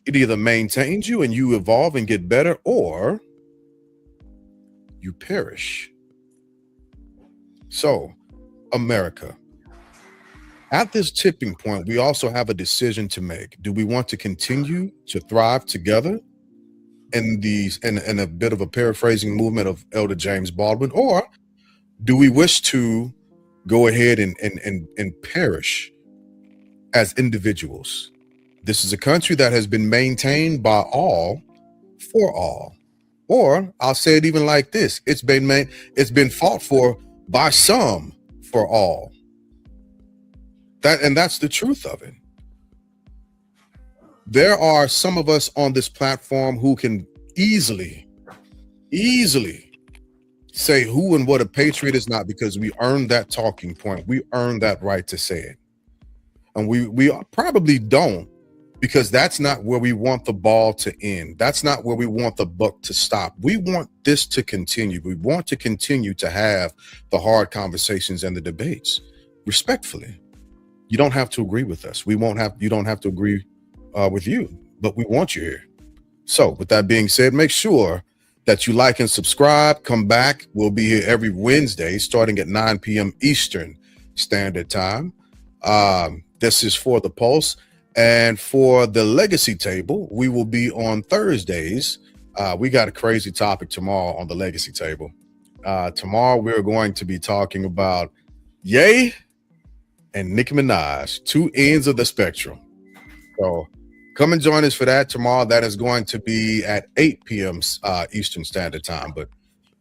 S1: It either maintains you and you evolve and get better, or you perish. So, America, at this tipping point, we also have a decision to make. Do we want to continue to thrive together in a bit of a paraphrasing movement of Elder James Baldwin, or do we wish to go ahead and perish as individuals. This is a country that has been maintained by all for all. Or I'll say it even like this: it's been fought for by some for all. That's the truth of it. There are some of us on this platform who can easily say who and what a patriot is not, because we earned that talking point. We earned that right to say it. And we probably don't, because that's not where we want the ball to end. That's not where we want the buck to stop. We want this to continue. We want to continue to have the hard conversations and the debates respectfully. You don't have to agree with us. You don't have to agree with you, but we want you here. So with that being said, make sure that you like and subscribe. Come back. We'll be here every Wednesday starting at 9 p.m. Eastern Standard Time. This is for the Pulse. And for the Legacy Table, we will be on Thursdays. We got a crazy topic tomorrow on the Legacy Table. Tomorrow, we're going to be talking about Ye and Nicki Minaj, two ends of the spectrum. So come and join us for that tomorrow. That is going to be at 8 p.m. Eastern Standard Time. But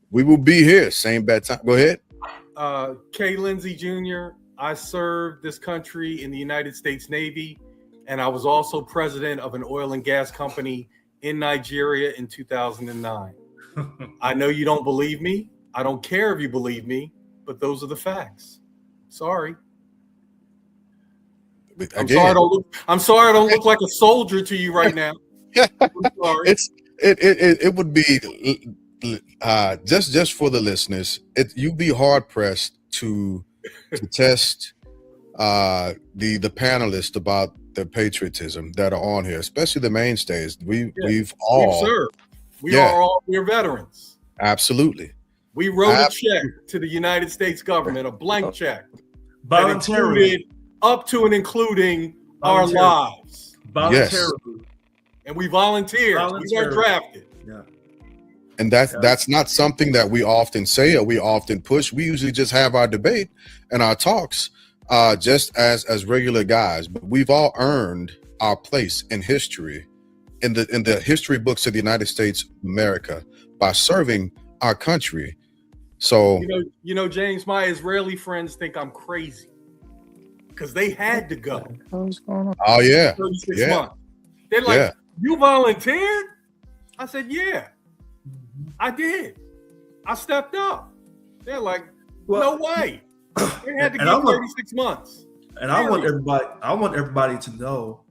S1: we will be here, same bad time. Go ahead.
S2: K. Lindsey Jr., I served this country in the United States Navy, and I was also president of an oil and gas company in Nigeria in 2009. I know you don't believe me. I don't care if you believe me, but those are the facts. Sorry. I'm sorry I don't look like a soldier to you right now. I'm sorry.
S1: It would be just for the listeners, you'd be hard pressed to test the panelists about the patriotism that are on here, especially the mainstays. We're veterans. Absolutely.
S2: We wrote a check to the United States government, a blank check,
S3: voluntarily,
S2: up to and including our lives.
S1: Voluntarily.
S2: Yes. And we volunteered. We weren't drafted. Yeah.
S1: And that's not something that we often say or we often push. We usually just have our debate and our talks just as regular guys. But we've all earned our place in history, in the history books of the United States of America, by serving our country. So
S2: James, my Israeli friends think I'm crazy because they had to go.
S1: Oh yeah.
S2: 36 months. They're like, you volunteered? I said, yeah, I did. I stepped up. They're like, no way. They had to give 36 months.
S3: And I want everybody to know,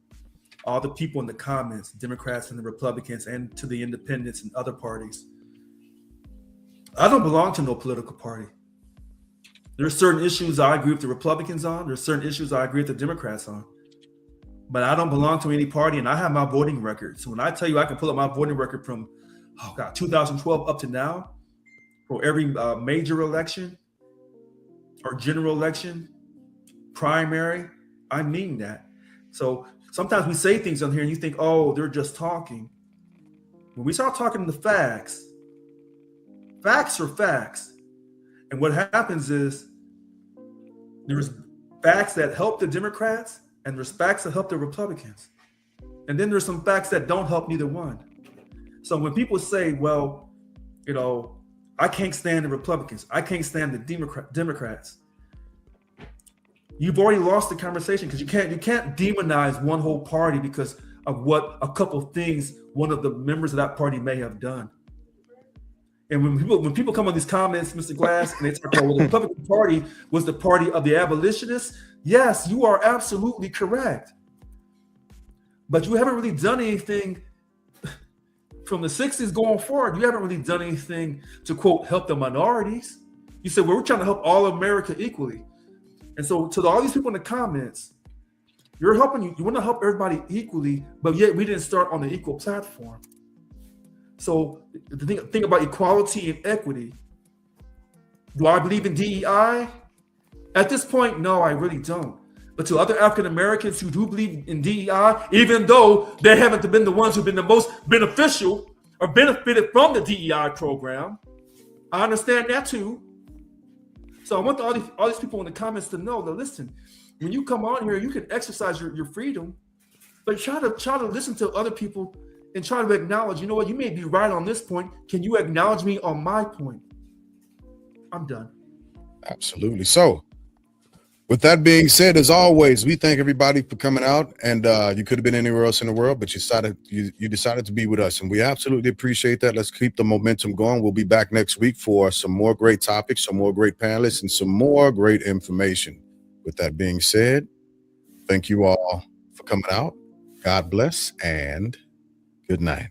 S3: all the people in the comments, Democrats and the Republicans, and to the independents and other parties, I don't belong to no political party. There are certain issues I agree with the Republicans on. There's certain issues I agree with the Democrats on. But I don't belong to any party, and I have my voting record. So when I tell you I can pull up my voting record from 2012 up to now, for every major election or general election, primary, I mean that. So sometimes we say things on here and you think, oh, they're just talking. When we start talking the facts, facts are facts. And what happens is there's facts that help the Democrats and there's facts that help the Republicans. And then there's some facts that don't help neither one. So when people say, well, I can't stand the Republicans, I can't stand the Democrats, you've already lost the conversation, because you can't demonize one whole party because of what a couple of things one of the members of that party may have done. And when people come on these comments, Mr. Glass, and they talk about, well, the Republican Party was the party of the abolitionists, yes, you are absolutely correct. But you haven't really done anything from the 60s going forward. You haven't really done anything to, quote, help the minorities. You said, well, we're trying to help all America equally. And so to all these people in the comments, you want to help everybody equally, but yet we didn't start on the equal platform. So the thing about equality and equity, do I believe in DEI? At this point, no, I really don't. But to other African Americans who do believe in DEI, even though they haven't been the ones who've been the most beneficial or benefited from the DEI program, I understand that too. So I want all these people in the comments to know that, listen, when you come on here, you can exercise your freedom, but try to listen to other people and try to acknowledge, you know what, you may be right on this point. Can you acknowledge me on my point? I'm done.
S1: Absolutely. So with that being said, as always, we thank everybody for coming out, and you could have been anywhere else in the world, but you decided to be with us, and we absolutely appreciate that. Let's keep the momentum going. We'll be back next week for some more great topics, some more great panelists, and some more great information. With that being said, thank you all for coming out. God bless and good night.